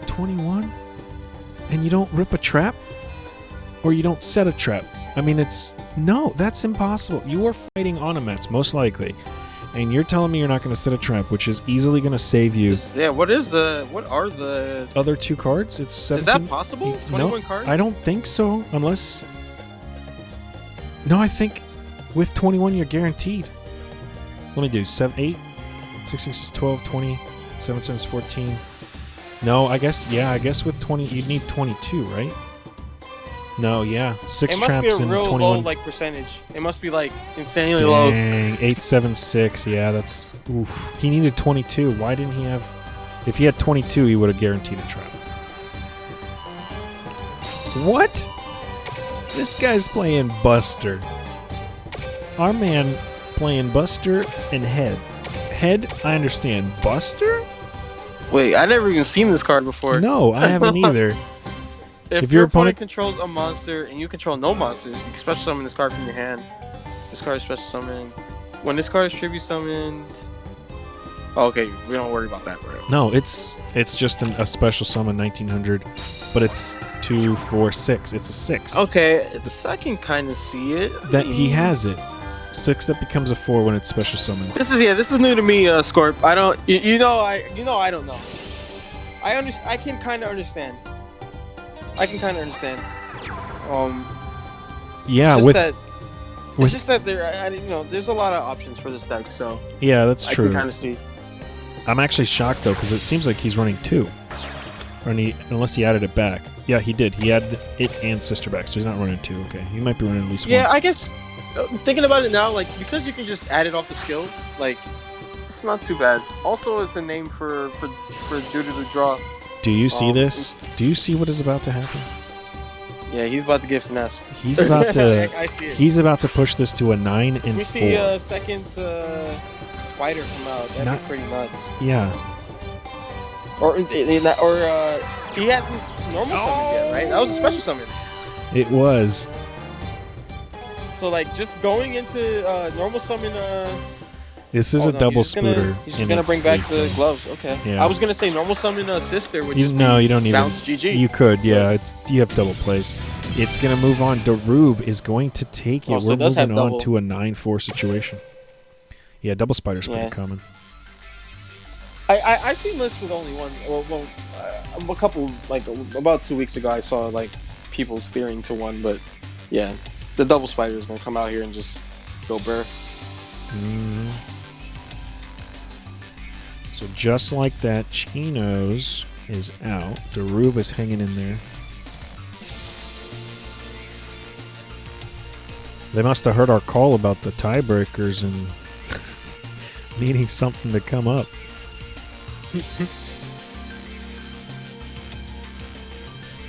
21, and you don't rip a trap, or you don't set a trap. I mean, that's impossible. You are fighting Onomats most likely. And you're telling me you're not going to set a trap, which is easily going to save you. Yeah, what are the other 2 cards? It's 17. Is that possible? 21 cards? I don't think so, unless. No, I think with 21 you're guaranteed. Let me do 7, 8, 16, 12, 20, 7, 7, 14. No, I guess with 20 you'd need 22, right? No, yeah, 6 traps and 21. It must be a real low like percentage. It must be like insanely low. Dang, 876. Yeah, that's oof. He needed 22. Why didn't he have? If he had 22, he would have guaranteed a trap. What? This guy's playing Buster. Our man playing Buster and Head. Head, I understand. Buster? Wait, I never even seen this card before. No, I haven't either. If your opponent controls a monster and you control no monsters, you can special summon this card from your hand. This card is special summoned. When this card is tribute summoned... Oh, okay, we don't worry about that, bro. No, it's just a special summon 1900, but it's 2, 4, 6. It's a 6. Okay, I can kind of see it. That he has it. 6 that becomes a 4 when it's special summoned. This is new to me, Scorp. I don't, I don't know. I can kind of understand. Yeah, it's just that there's a lot of options for this deck, so yeah, that's true. I can kind of see. I'm actually shocked though, because it seems like he's running 2, unless he added it back. Yeah, he did. He added it and Sister back, so he's not running 2. Okay, he might be running at least 1. Yeah, I guess thinking about it now, like because you can just add it off the skill, like it's not too bad. Also, it's a name for due to the draw. Do you see this? Do you see what is about to happen? Yeah, he's about to get finessed. He's about to. I see it. He's about to push this to a 9 and 4. We see a second spider come out. That'd be pretty nuts. Yeah. Or he hasn't normal summoned yet, right? That was a special summon. It was. So like just going into normal summon. This is a double spooter. He's just gonna bring back the gloves. Okay. Yeah. I was gonna say normal summon sister, which is you don't need bounce GG. You could, yeah. You have double plays. It's gonna move on. Darub is going to take it. We're moving on to a 9-4 situation. Yeah, double spider's pretty common. I've seen lists with only one. Well, a couple like about 2 weeks ago, I saw like people steering to 1, but yeah, the double spider is gonna come out here and just go burr. So just like that, Chinos is out. Darub is hanging in there. They must have heard our call about the tiebreakers and needing something to come up.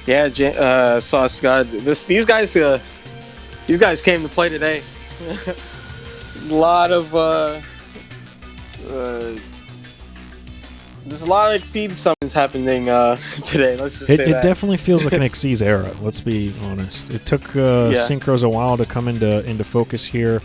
Yeah, Sauce God. These guys came to play today. A lot of there's a lot of Exceed summons happening today. Let's just say that. It definitely feels like an Xyz era. Let's be honest. It took Synchros a while to come into focus here.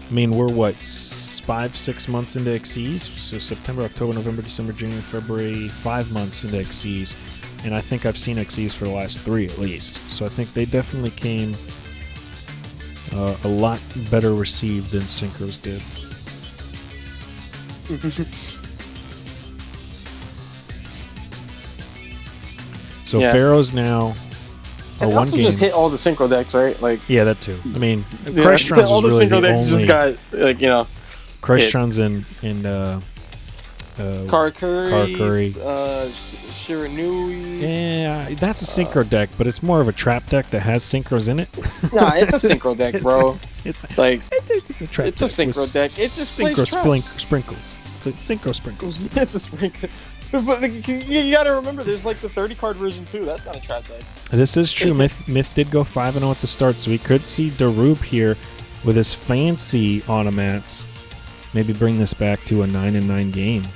I mean, we're what 5-6 months into Xyz, so September, October, November, December, January, February, 5 months into Xyz, and I think I've seen Xyz for the last 3 at least. So I think they definitely came a lot better received than Synchros did. So Pharaohs now or And one also game. just hit all the synchro decks, right? Like Yeah, that too. I mean, yeah, Crystron's all the was really synchro the decks only. just got like Crystron's in Karakuri, Karakuri. Shiranui. Yeah, that's a synchro deck, but it's more of a trap deck that has synchros in it. Nah, it's a synchro deck, bro. It's Like it's a trap. it's a deck synchro with deck. It just plays synchro traps. sprinkles. It's a synchro sprinkles. It's a sprinkle. But you gotta remember, there's like the 30 card version too. That's not a trap deck. This is true. Myth did go 5-0 at the start, so we could see Darube here with his fancy automats. Maybe bring this back to a 9-9 game.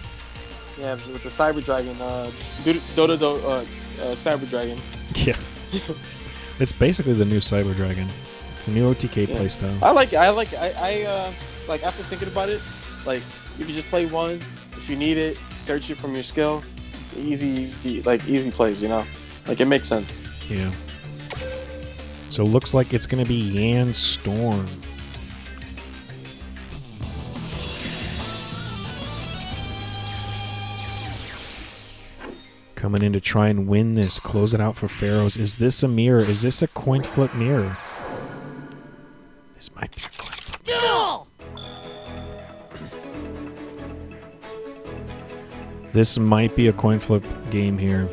Yeah, with the Cyber Dragon, Cyber Dragon. Yeah, it's basically the new Cyber Dragon. It's a new OTK playstyle. I like it. I like after thinking about it, like you can just play one. If you need it, search it from your skill. Easy plays, you know? Like it makes sense. Yeah. So looks like it's gonna be Yan Storm. Coming in to try and win this, close it out for Pharaohs. Is this a mirror? Is this a coin flip mirror? This might be a coin flip. Duel! This might be a coin flip game here.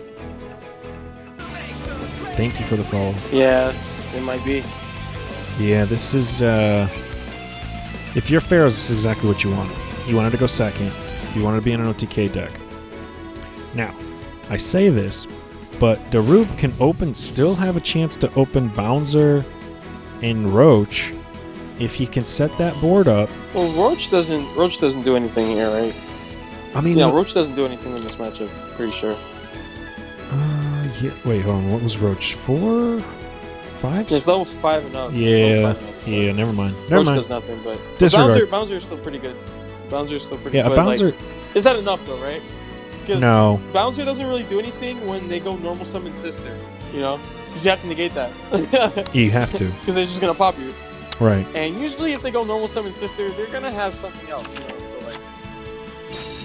Thank you for the follow. Yeah, it might be. Yeah, this is, if you're Pharaohs, this is exactly what you wanted. You wanted to go second. You wanted to be in an OTK deck. Now, I say this, but Darube can still have a chance to open Bouncer and Roach if he can set that board up. Well, Roach doesn't do anything here, right? I mean, yeah, Roach doesn't do anything in this matchup. Pretty sure. Yeah. Wait, hold on. What was Roach? 4, 5? It's level 5 and up. Yeah. 5 and up, so. Yeah. Never mind. Roach does nothing, but Disregard. Bouncer's still pretty good. Bouncer's still pretty Yeah, good. a Bouncer. Like, is that enough though, right? No. Bouncer doesn't really do anything when they go normal summon Sister, you know? Because you have to negate that. You have to. Because they're just gonna pop you. Right. And usually, if they go normal summon Sister, they're gonna have something else, you know? So like.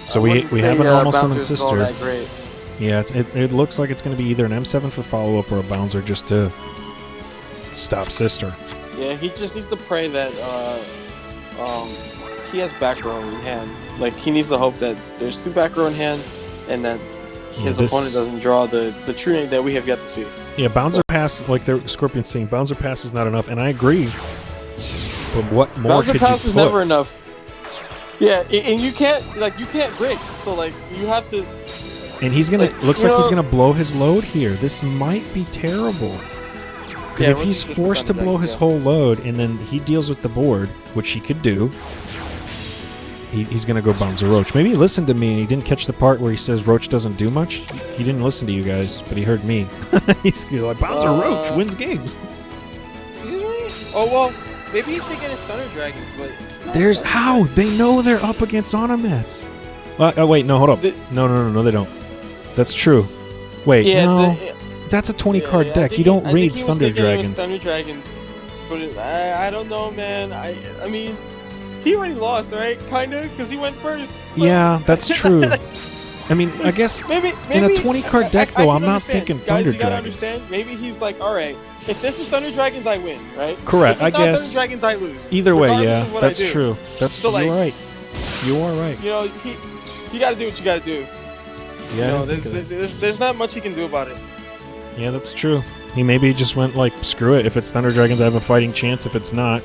So we have a normal summon Bouncer's all Sister. that great. Yeah, it looks like it's going to be either an M7 for follow-up or a Bouncer just to stop Sister. Yeah, he just needs to pray that he has back row in hand. Like, he needs to hope that there's 2 back row in hand and that his opponent doesn't draw the true name that we have yet to see. Yeah, Bouncer Pass, like the Scorpion's saying, Bouncer Pass is not enough, and I agree. But what more Bouncer could you Pass is put? never enough. Yeah, and you can't break. So, like, you have to... And he's gonna looks like he's know, gonna blow his load here. This might be terrible. Because if he's forced to blow his whole load and then he deals with the board, which he could do, he's gonna go Bouncer Roach. Maybe he listened to me and he didn't catch the part where he says Roach doesn't do much. He didn't listen to you guys, but he heard me. He's like Bouncer Roach wins games. Excuse me? Oh well, maybe he's thinking it's Thunder Dragons, but it's not. There's Thunder how Dragons. they know they're up against automats. Oh wait, no, hold up. No, they don't. That's true. Wait, Yeah, no. That's a 20-card I deck. think You don't I read think he was Thunder thinking it was Dragons. Thunder Dragons, but I don't know, man. I mean, he already lost, right? Kinda, because he went first. So. Yeah, that's true. I mean, I guess maybe in a 20-card deck, I though, can I'm not understand. thinking Guys, Thunder you gotta Dragons. understand. Maybe he's like, all right, if this is Thunder Dragons, I win, right? Correct, If it's I not guess. Thunder Dragons, I lose. Either way, regardless yeah, of what I that's do. true. That's So, like, you're right. You are right. You know, you gotta do what you gotta do. Yeah, You know, there's not much he can do about it. yeah, that's true. He maybe just went like, screw it. If it's Thunder Dragons, I have a fighting chance. If it's not,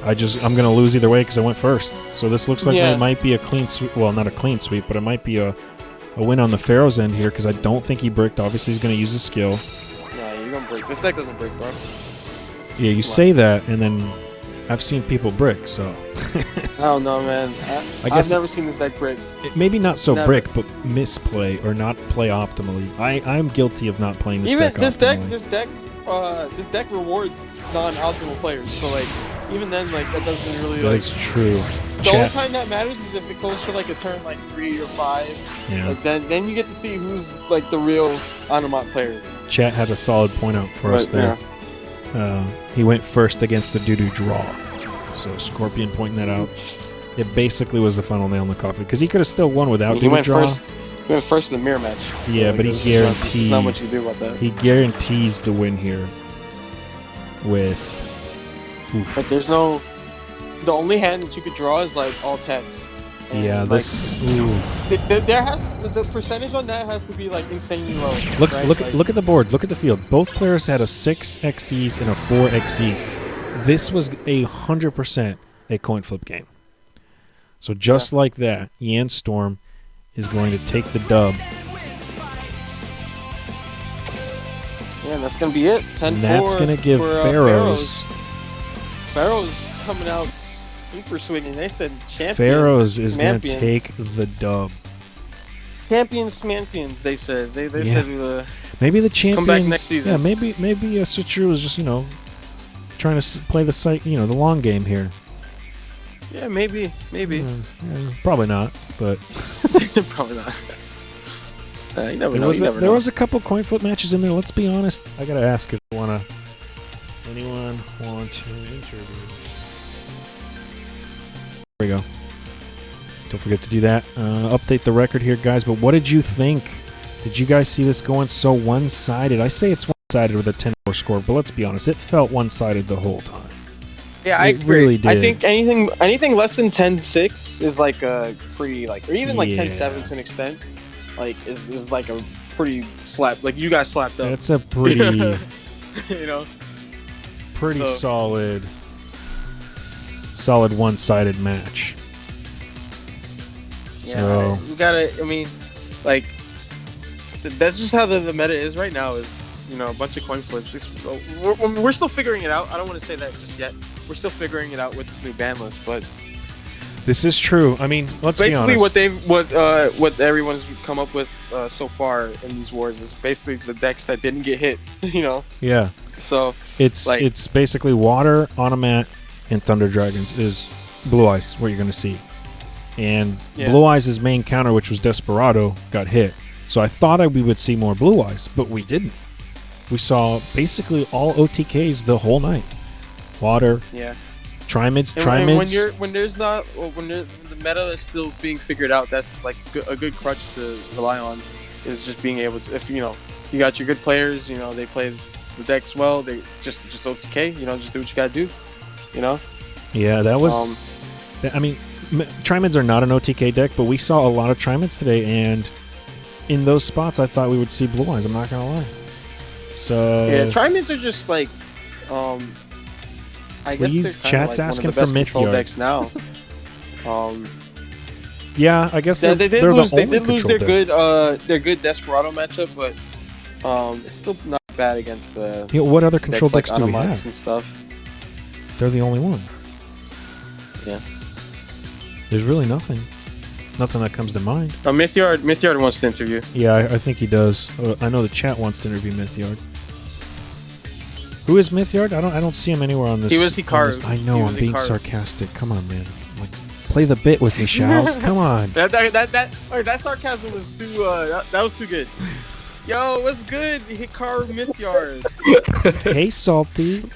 I'm gonna lose either way because I went first. So this looks like it might be a clean sweep. Well, not a clean sweep, but it might be a win on the Pharaohs end here because I don't think he bricked. Obviously, he's gonna use his skill. Yeah, you're gonna break. This deck doesn't break, bro. Yeah, you say that, and then I've seen people brick. So I don't know, man. I guess I've never seen this deck break. maybe not so Never. brick, but misplay or not play optimally. I'm guilty of not playing this Even deck optimally. this deck rewards non-optimal players. So like, even then, like that doesn't really like. That's true. The only time that matters is if it goes to like a turn like 3 or 5. Yeah. Like then you get to see who's like the real Automat players. Chat had a solid point out for us there. He went first against the doo-doo draw. So Scorpion pointing that out. It basically was the final nail in the coffin because he could have still won without doo-doo draw. He went first in the mirror match. Yeah, So, but like, he guaranteed. There's not much you can do about that. He guarantees the win here. with. Oof. But there's no. The only hand that you could draw is like all text. And Yeah, like, this. Ooh. there has the percentage on that has to be like insanely low. Look, right? look at the board. Look at the field. Both players had a 6 XCs and a 4 XCs. This was 100% a coin flip game. So just like that, Yan Storm is going to take the dub. Yeah, and that's gonna be it. 10-4. And that's going to give Pharaohs. Pharaohs coming out super swinging. They said champions. Pharaohs is going to Champions. take the dub. Champions. They said. They said Maybe the come champions. back next season. Yeah, maybe Switcheroo is just trying to play the long game here. Yeah, maybe. Yeah, probably not, but Probably not. You never know. there was a couple coin flip matches in there. Let's be honest. I gotta ask if anyone want to interview. There we go. Don't forget to do that. Update the record here, guys. But what did you think? Did you guys see this going so one-sided? I say it's one-sided with a 10-4 score, but let's be honest. It felt one-sided the whole time. Yeah, I It agree. really did. I think anything less than 10-6 is like a pretty or even like 10-7 to an extent, like is like a pretty slap. Like you guys slapped up. It's a pretty So- solid one-sided match. Yeah, So- you gotta. I mean, like that's just how the meta is right now. Is a bunch of coin flips. We're still figuring it out. I don't want to say that just yet. We're still figuring it out with this new ban list, but This is true. I mean, let's be basically honest. what everyone's come up with so far in these wars is basically the decks that didn't get hit. Yeah. So It's basically water, Automat, and Thunder Dragons is Blue Eyes, what you're going to see. And Yeah. Blue Eyes' main counter, which was Desperado, got hit. So I thought we would see more Blue Eyes, but we didn't. We saw basically all OTKs the whole night. Water, yeah. Trimids, And when the meta is still being figured out, that's like a good crutch to rely on. Is just being able to, if you got your good players, they play the decks well. They just OTK, just do what you gotta do. Yeah, that was... I mean, Trimids are not an OTK deck, but we saw a lot of Trimids today, and in those spots, I thought we would see Blue Eyes. I'm not gonna lie. So Yeah, Trimids are just like, I guess Please, they're kind chat's of like asking one of the best for control Mythyard. decks now. yeah, I guess They they're did the lose. They only did lose control their good Desperado matchup, but it's still not bad against the Yeah, what other control decks decks do we Automots have? and stuff. They're the only one. Yeah. There's really nothing that comes to mind. Mythyard wants to interview. Yeah, I think he does. I know the chat wants to interview Mythyard. Who is Mythyard? I don't see him anywhere on this. He was Hikaru. on this- I know, He I'm was being Hikaru. sarcastic. Come on, man. Like, play the bit with me, Shaowz. Come on. That sarcasm was too. That was too good. Yo, what's good, Hikaru Mythyard? Hey, Salty.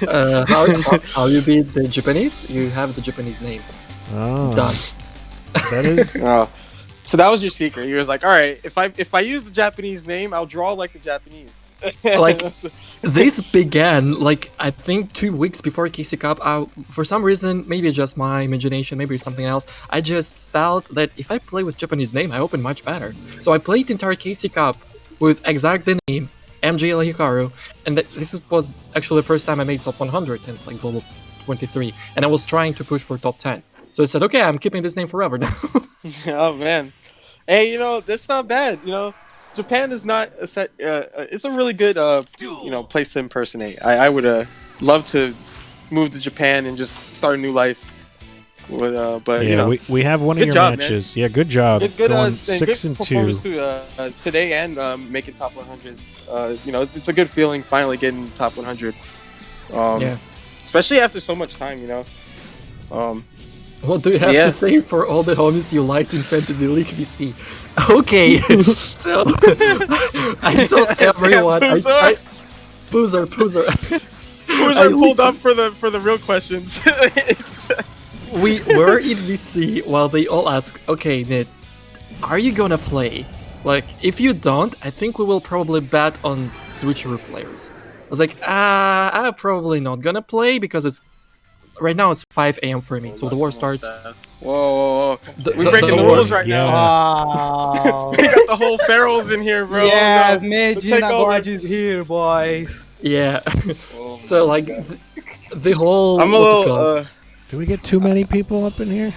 How you beat the Japanese? You have the Japanese name. Oh, Done. that is... Oh, so that was your secret. You was like, all right, if I use the Japanese name, I'll draw like the Japanese. Like, this began, like, I think 2 weeks before KC Cup. For some reason, maybe just my imagination, maybe something else, I just felt that if I play with Japanese name, I open much better. So I played the entire KC Cup with exactly the name, MJL Hikaru, and this was actually the first time I made top 100 and like global 23, and I was trying to push for top 10. So I said, okay, I'm keeping this name forever now. Oh man, hey, that's not bad. Japan is not a set. It's a really good place to impersonate. I would love to move to Japan and just start a new life. But Yeah, we have one of good your job, matches. Yeah, good job. good Going and 6 and 2. performance too, today and making top 100. It's a good feeling finally getting top 100. Yeah. Especially after so much time. What do you have Yeah. to say for all the homies you liked in Fantasy League VC? Okay, so I told everyone. Boozer. Who's I are pulled literally- up for the real questions? We were in VC while they all asked, okay, Nit, are you gonna play? Like, if you don't, I think we will probably bet on Switcheroo players. was like, I'm probably not gonna play because it's right now it's 5 a.m. for me, so the war starts. Whoa. The- We're the- breaking the war- rules right now. Wow. We got the whole Pharaohs in here, bro. Yes, No, Mage let's take over. is here, boys. Yeah. Oh my So like God. the whole. I'm a what's it called? little. Do we get too many people up in here?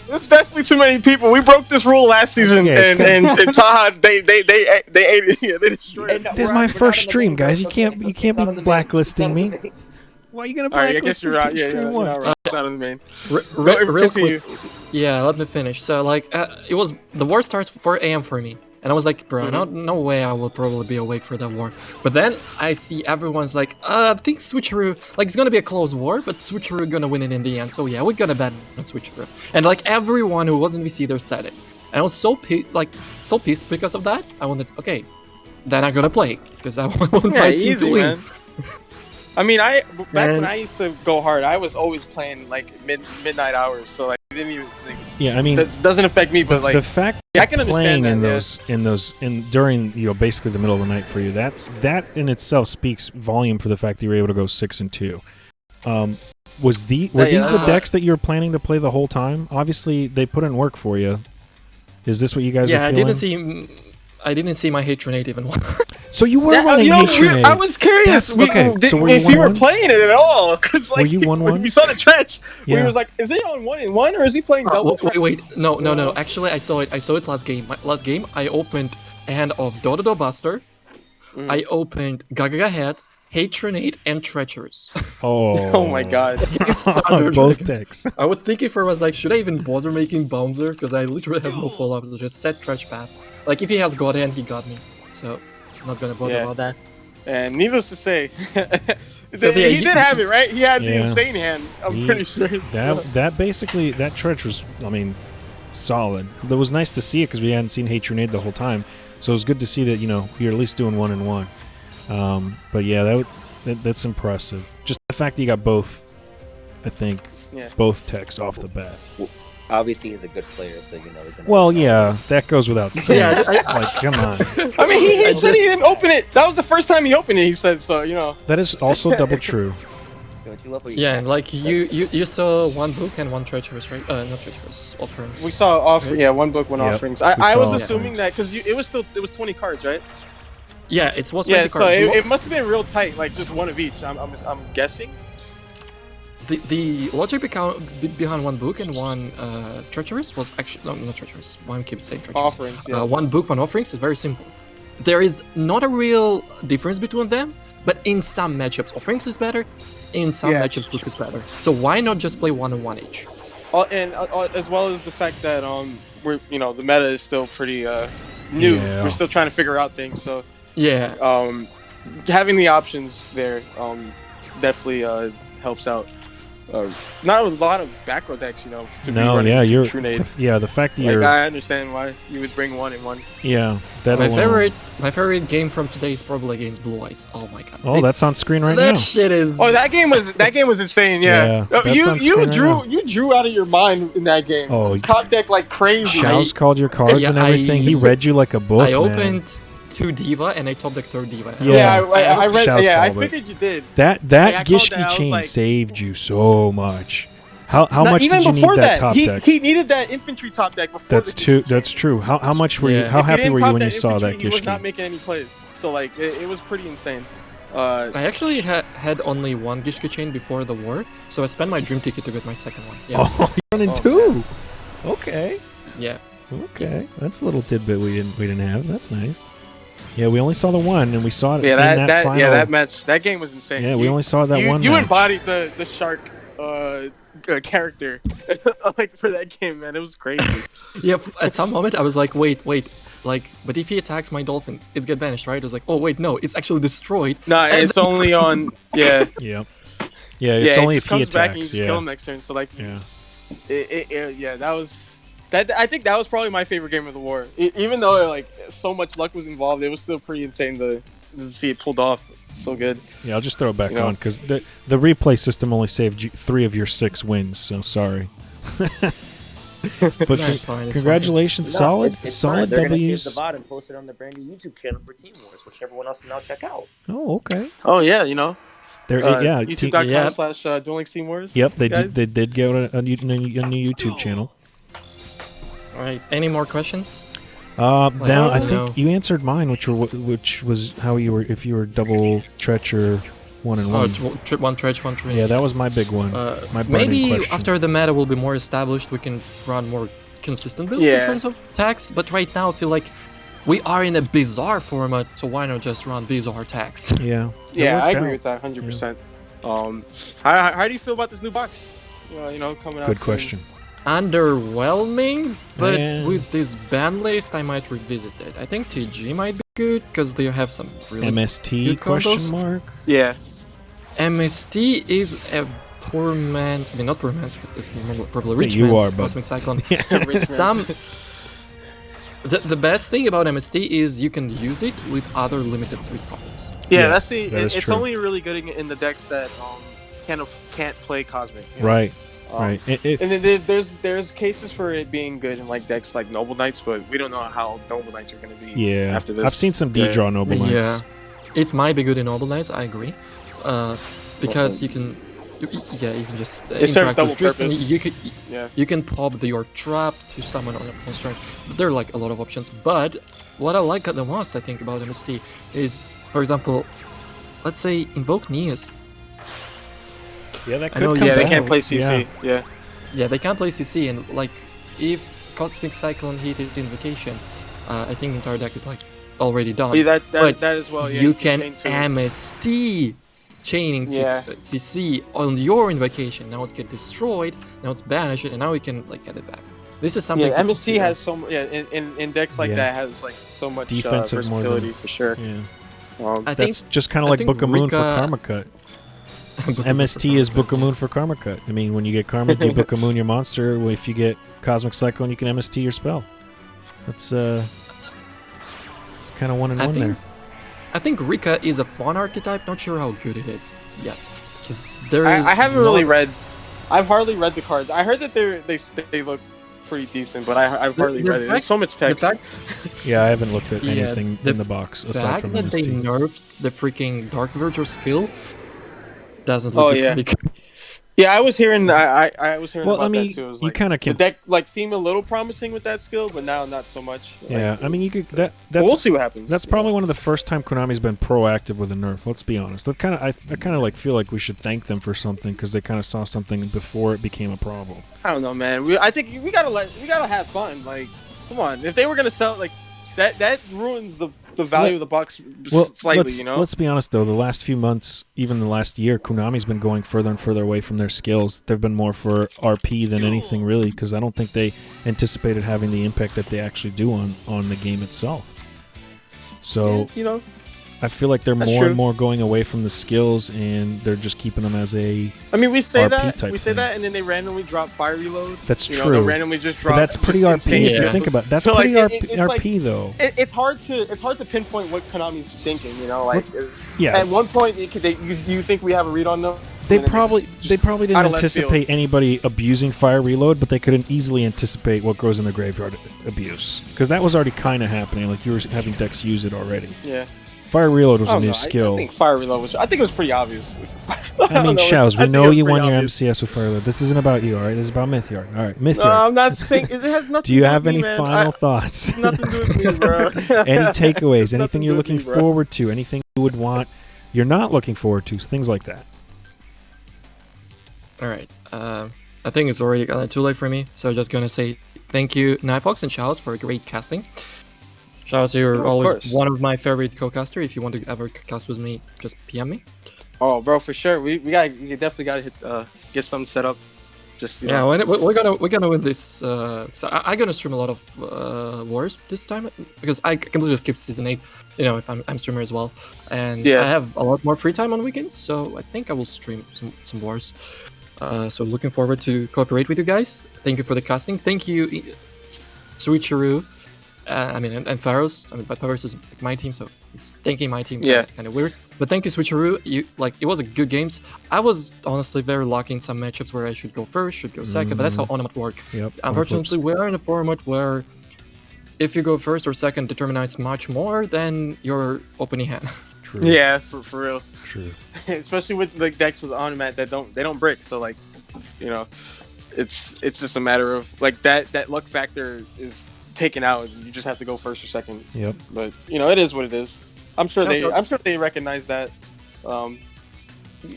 There's definitely too many people. We broke this rule last season, Okay, and Taha they ate it. Yeah, they destroyed it. This is my first stream, guys. You can't be blacklisting me. Why are you gonna All right, I blacklist guess you're me right. to Yeah, stream you're one? not right. It's not on the main. Real Continue. quick. Yeah, let me finish. So like, it was the war starts 4 a.m. for me, and I was like, bro, no way I will probably be awake for that war. But then I see everyone's like, I think Switcheroo, like it's gonna be a close war, but Switcheroo gonna win it in the end. So yeah, we're gonna bet on Switcheroo. And like everyone who was in VC there said it, and I was so pissed because of that. I wanted, okay, then I'm gonna play because I want Yeah, my team to easy, win. man. I mean, back when And- I used to go hard, I was always playing like midnight hours, so like it didn't even. Like, Yeah, I mean, that doesn't affect me, but like the fact yeah, I can playing understand in during basically the middle of the night for you, that in itself speaks volume for the fact that you were able to go 6-2. Were these the decks that you were planning to play the whole time? Obviously, they put in work for you. Is this what you guys Yeah, are I feeling? didn't see my Hatronade even. So you were That, running Hatronade. I was curious. That's- okay, so were you if you were 1-1? playing it at all, because like Were you 1-1? we saw the trench. Yeah. We was like, is he on 1-1 or is he playing double? Wait, no. Actually, I saw it last game. Last game, I opened a hand of Dodo Buster. I opened Gaga Head, Hatronade, and Treacherous. Oh my god. Both decks. I was thinking for was like, should I even bother making Bouncer? Because I literally have no follow-ups. So just set Tretch Pass. Like if he has God Hand, he got me. So I'm not gonna bother Yeah. about that. And needless to say, he yeah, did have it right. He had the Yeah. insane hand. I'm He- pretty sure. So- That basically that Tretch was, I mean, solid. It was nice to see it because we hadn't seen Hatronade the whole time, so it was good to see that you're at least doing 1-1. But yeah, that's impressive. Just the fact that you got both, I think, Yeah. both techs off the bat. Obviously, he's a good player, so you know. He's gonna Well, yeah, that goes without saying. Yeah, Like, come on. I mean, he said he didn't open it. That was the first time he opened it. He said so. That is also double true. Don't you love what you Yeah, and like you saw one book and one Treacherous, right? Not Treacherous, Offerings. We saw Right. yeah, one book, one Yep, offerings. we I was saw assuming offerings. that because it was 20 cards, right? Yeah, it was Yeah, 20 so cards. it must have been real tight, like just one of each. I'm guessing. The logic behind one book and one Treacherous was actually not Treacherous. One keeps saying Treacherous. Offerings, yeah. One book, one offerings is very simple. There is not a real difference between them, but in some matchups, offerings is better. In some Yeah. matchups, book is better. So why not just play 1-1 each? And as well as the fact that we're the meta is still pretty new. Yeah. We're still trying to figure out things. So Yeah. having the options there definitely helps out. Not a lot of back row decks, to be No, running yeah, you're. Trunade. The fact that Like, you're. I understand why you would bring 1-1. Yeah, that My alone. favorite game from today is probably against Blue Eyes. Oh my god. Oh, It's- that's on screen right that now. shit is. Oh, that game was insane. Yeah, Yeah, that's you on screen right now. you drew out of your mind in that game. Oh, Top deck like crazy. Shaowz called your cards Yeah, and everything. He read you like a book. I man. opened 2 Diva and I top deck 3rd Diva. Yeah. I read. Shaowz Yeah, I called it. figured you did. That Yeah, I called Gishki that, I was chain like- saved you so much. How Not much even did you before need that top he, deck? He needed that infantry top deck before. That's the true. Gishki That's chain. true. How much were you? Yeah. How If he happy didn't were you top when you saw infantry, that he was not Gishki? making any plays. So like it was pretty insane. I actually had only one Gishka chain before the war, so I spent my dream ticket to get my second one. Yeah. Oh, you're running two. Okay. Yeah. Okay. That's a little tidbit we didn't have. That's nice. Yeah, we only saw the one, and we saw it Yeah, in that final. that match, that game was insane. Yeah, we only saw that one You match. embodied the shark character like for that game, man. It was crazy. Yeah. At some moment, I was like, wait. Like, but if he attacks my dolphin, it's get banished, right? I was like, oh wait, no, it's actually destroyed. Nah, And it's only on. Yeah, Yeah. Yeah, it's only it if just he comes back and you attacks. just kill him Yeah. next turn. So like, Yeah. yeah, that was. I think that was probably my favorite game of the war. Even though like so much luck was involved, it was still pretty insane to see it pulled off. It's so good. Yeah, I'll just throw it back You know. on because the replay system only saved you 3 of your 6 wins. So sorry. But That's fine, it's congratulations, No, solid, it's solid fine. They're gonna save W's. the VOD and post it on the brand new YouTube channel for Team Wars, which everyone else can now check out. Oh, okay. Oh yeah, you know. There, yeah. YouTube.com/ Duel Links Team Wars. Yep, they guys. did. They did get a new YouTube channel. All right. Any more questions? Now I No. think you answered mine, which was how you were if you were double Tretch or 1 and 1. One Tretch, one Tretch. Yeah, that was my big one. My burning Maybe question. after the meta will be more established, we can run more consistent builds Yeah. in terms of attacks. But right now, I feel like we are in a bizarre format, so why not just run bizarre attacks? Yeah. Yeah, I It agree worked with that 100%. How do you feel about this new box? Coming out. Good soon? question. Underwhelming, but Yeah. with this ban list, I might revisit it. I think TG might be good because they have some really MST good question combos. mark. Yeah. MST is a poor man. I mean, not poor man, it's probably It's a rich you man's are, bud. Cosmic Cyclone. Rich Some. The best thing about MST is you can use it with other limited recalls. Yeah, Yes, that's that is it's true. only really good in the decks that can't play Cosmic. you know? Right. Um, Right. And then there's cases for it being good in like decks like Noble Knights, but we don't know how Noble Knights are going to be Yeah. after this. I've seen some D-draw Noble Knights. Yeah, it might be good in Noble Knights. I agree, because you can just It serves interact double with Tristan. purpose. Yeah. You can pop your trap to summon on a construct. There are like a lot of options, but what I like the most, I think, about MST is, for example, let's say invoke Neas. Yeah, that I know could you- come Yeah, they back. can't play CC. Yeah. Yeah, they can't play CC, and like if Cosmic Cyclone hit Invocation, I think the entire deck is like already done. Yeah, But that as well. Yeah, you can chain to it. MST chaining to Yeah. CC on your invocation. Now it's get destroyed. Now it's banished, and now we can like get it back. This is something. Yeah, to MSC consider. has so in decks like Yeah. that has like so much Defensive more versatility than- for sure. Yeah. I think That's just kind of I like think Book of Moon for Rika- Karma Cut. MST is Book of Moon for Karma Cut. I mean, when you get Karma, you Book of Moon your monster. If you get Cosmic Cyclone, you can MST your spell. That's it's kind of 1 and 1 there. I think Rika is a fawn archetype. Not sure how good it is yet, because there is. I haven't really not- read. I've hardly read the cards. I heard that they look pretty decent, but I've hardly the read it. fact- There's so much The text. fact, Yeah, I haven't looked at Yeah, anything the in the box aside fact from that they MST. nerfed the freaking Dark Verger skill doesn't look Oh, good yeah. for Rika. Yeah, I was hearing. I was hearing Well, about I mean, that too. It was you like, kind of the can. deck like seemed a little promising with that skill, but now not so much. Yeah, I mean, you could. but That's we'll see what happens. That's probably one of the first time Konami's been proactive with a nerf. Let's be honest. That kind of I kind of like feel like we should thank them for something because they kind of saw something before it became a problem. I don't know, man. I think we gotta have fun. Like, come on. If they were gonna sell like that ruins the value of the box slightly. Let's be honest though. The last few months, even the last year, Konami's been going further and further away from their skills. They've been more for RP than anything really because I don't think they anticipated having the impact that they actually do on the game itself. So Yeah, I feel like they're That's more true. and more going away from the skills and they're just keeping them as a. I mean, we say RP that, type thing. and then they randomly drop Fire Reload. That's They'll true. randomly just But drop. that's pretty just RP insane if you Yeah. think about it. That's So, like, pretty it's RP like- though. It's hard to pinpoint what Konami's thinking. Like Yeah, at one point, you think we have a read on them. They and then probably just didn't out of left field. anticipate anybody abusing Fire Reload, but they couldn't easily anticipate what goes in the graveyard abuse because that was already kind of happening. Like you were having decks use it already. Yeah. Fire Reload was I a don't new know. skill. I think Fire Reload was. I think it was pretty obvious. I mean, Shaowz, we think know it was you won pretty your obvious. MCS with Fire Reload. This isn't about you, all right? This is about Mythyard. All right, No, Mythyard. I'm not saying it has nothing. Do you to do have with any me, man. final thoughts? Nothing to do with me, bro. Any takeaways? Nothing Anything to you're do with looking me, bro. forward to? Anything you would want you're not looking forward to? Things like that. All right. I think it's already too late for me, so I'm just gonna say thank you, NightFox and Shaowz, for a great casting. Shaowz, you're of always course. one of my favorite co-caster. If you want to ever cast with me, just PM me. Oh, bro, for sure. We definitely gotta hit get something set up. Just Yeah, know. we're gonna win this. So I'm gonna stream a lot of wars this time because I completely skipped season 8. If I'm streamer as well, and Yeah. I have a lot more free time on weekends, so I think I will stream some wars. So looking forward to cooperate with you guys. Thank you for the casting. Thank you, Switcheroo, I mean, and Pharaohs. I mean, but Pharaohs is my team, so it's thinking my team. Yeah. Kind of weird. But thank you, Switcheroo. It was a good games. I was honestly very lucky in some matchups where I should go first, should go second, but that's how ornament work. Yep. Unfortunately, we are in a format where if you go first or second determines much more than your opening hand. True. Yeah, for real. True. Especially with like decks with ornament that don't brick. So like, you know, it's just a matter of like that luck factor is taken out. You just have to go first or second. Yep. But you know, it is what it is. I'm sure they recognize that. I'm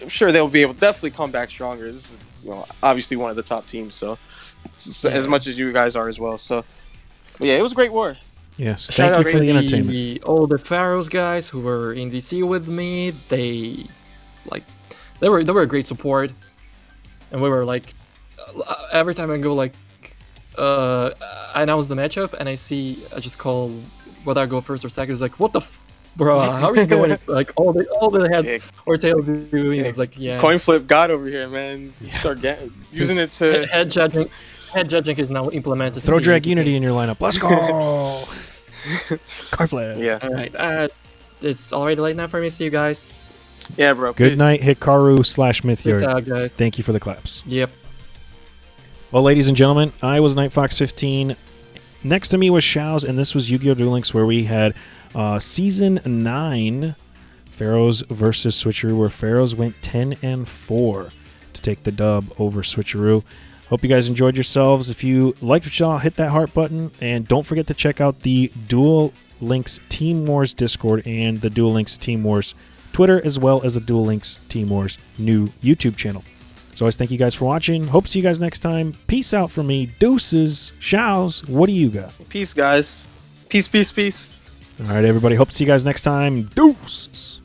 sure they'll be able to definitely come back stronger. This is, you know, obviously one of the top teams. So as much as you guys are as well. So but yeah, it was a great war. Yes. Shout Thank you out for to the entertainment. all the Pharaohs guys who were in VC with me. They were a great support, and we were like every time I go like I announce the matchup and I just call whether I go first or second. It's like, what the bro, how are you going? Like all the heads or tails doing. It's like, yeah. Coin flip god over here, man. You start using it to head judging. Head judging is now implemented. Throw Drag Unity in your lineup. Let's go. Car flip. Yeah. All right. It's already late now for me. See you guys. Yeah, bro. Good peace. night, Hikaru Peace /Mythyard. out, guys. Thank you for the claps. Yep. Well, ladies and gentlemen, I was NightFox15. Next to me was Shaowz, and this was Yu-Gi-Oh! Duel Links, where we had Season 9, Pharaohs versus Switcheroo, where Pharaohs went 10-4 to take the dub over Switcheroo. Hope you guys enjoyed yourselves. If you liked what you saw, hit that heart button, and don't forget to check out the Duel Links Team Wars Discord and the Duel Links Team Wars Twitter, as well as the Duel Links Team Wars new YouTube channel. So always thank you guys for watching. Hope to see you guys next time. Peace out from me. Deuces. Shaowz. What do you got? Peace, guys. Peace, peace, peace. All right, everybody. Hope to see you guys next time. Deuces.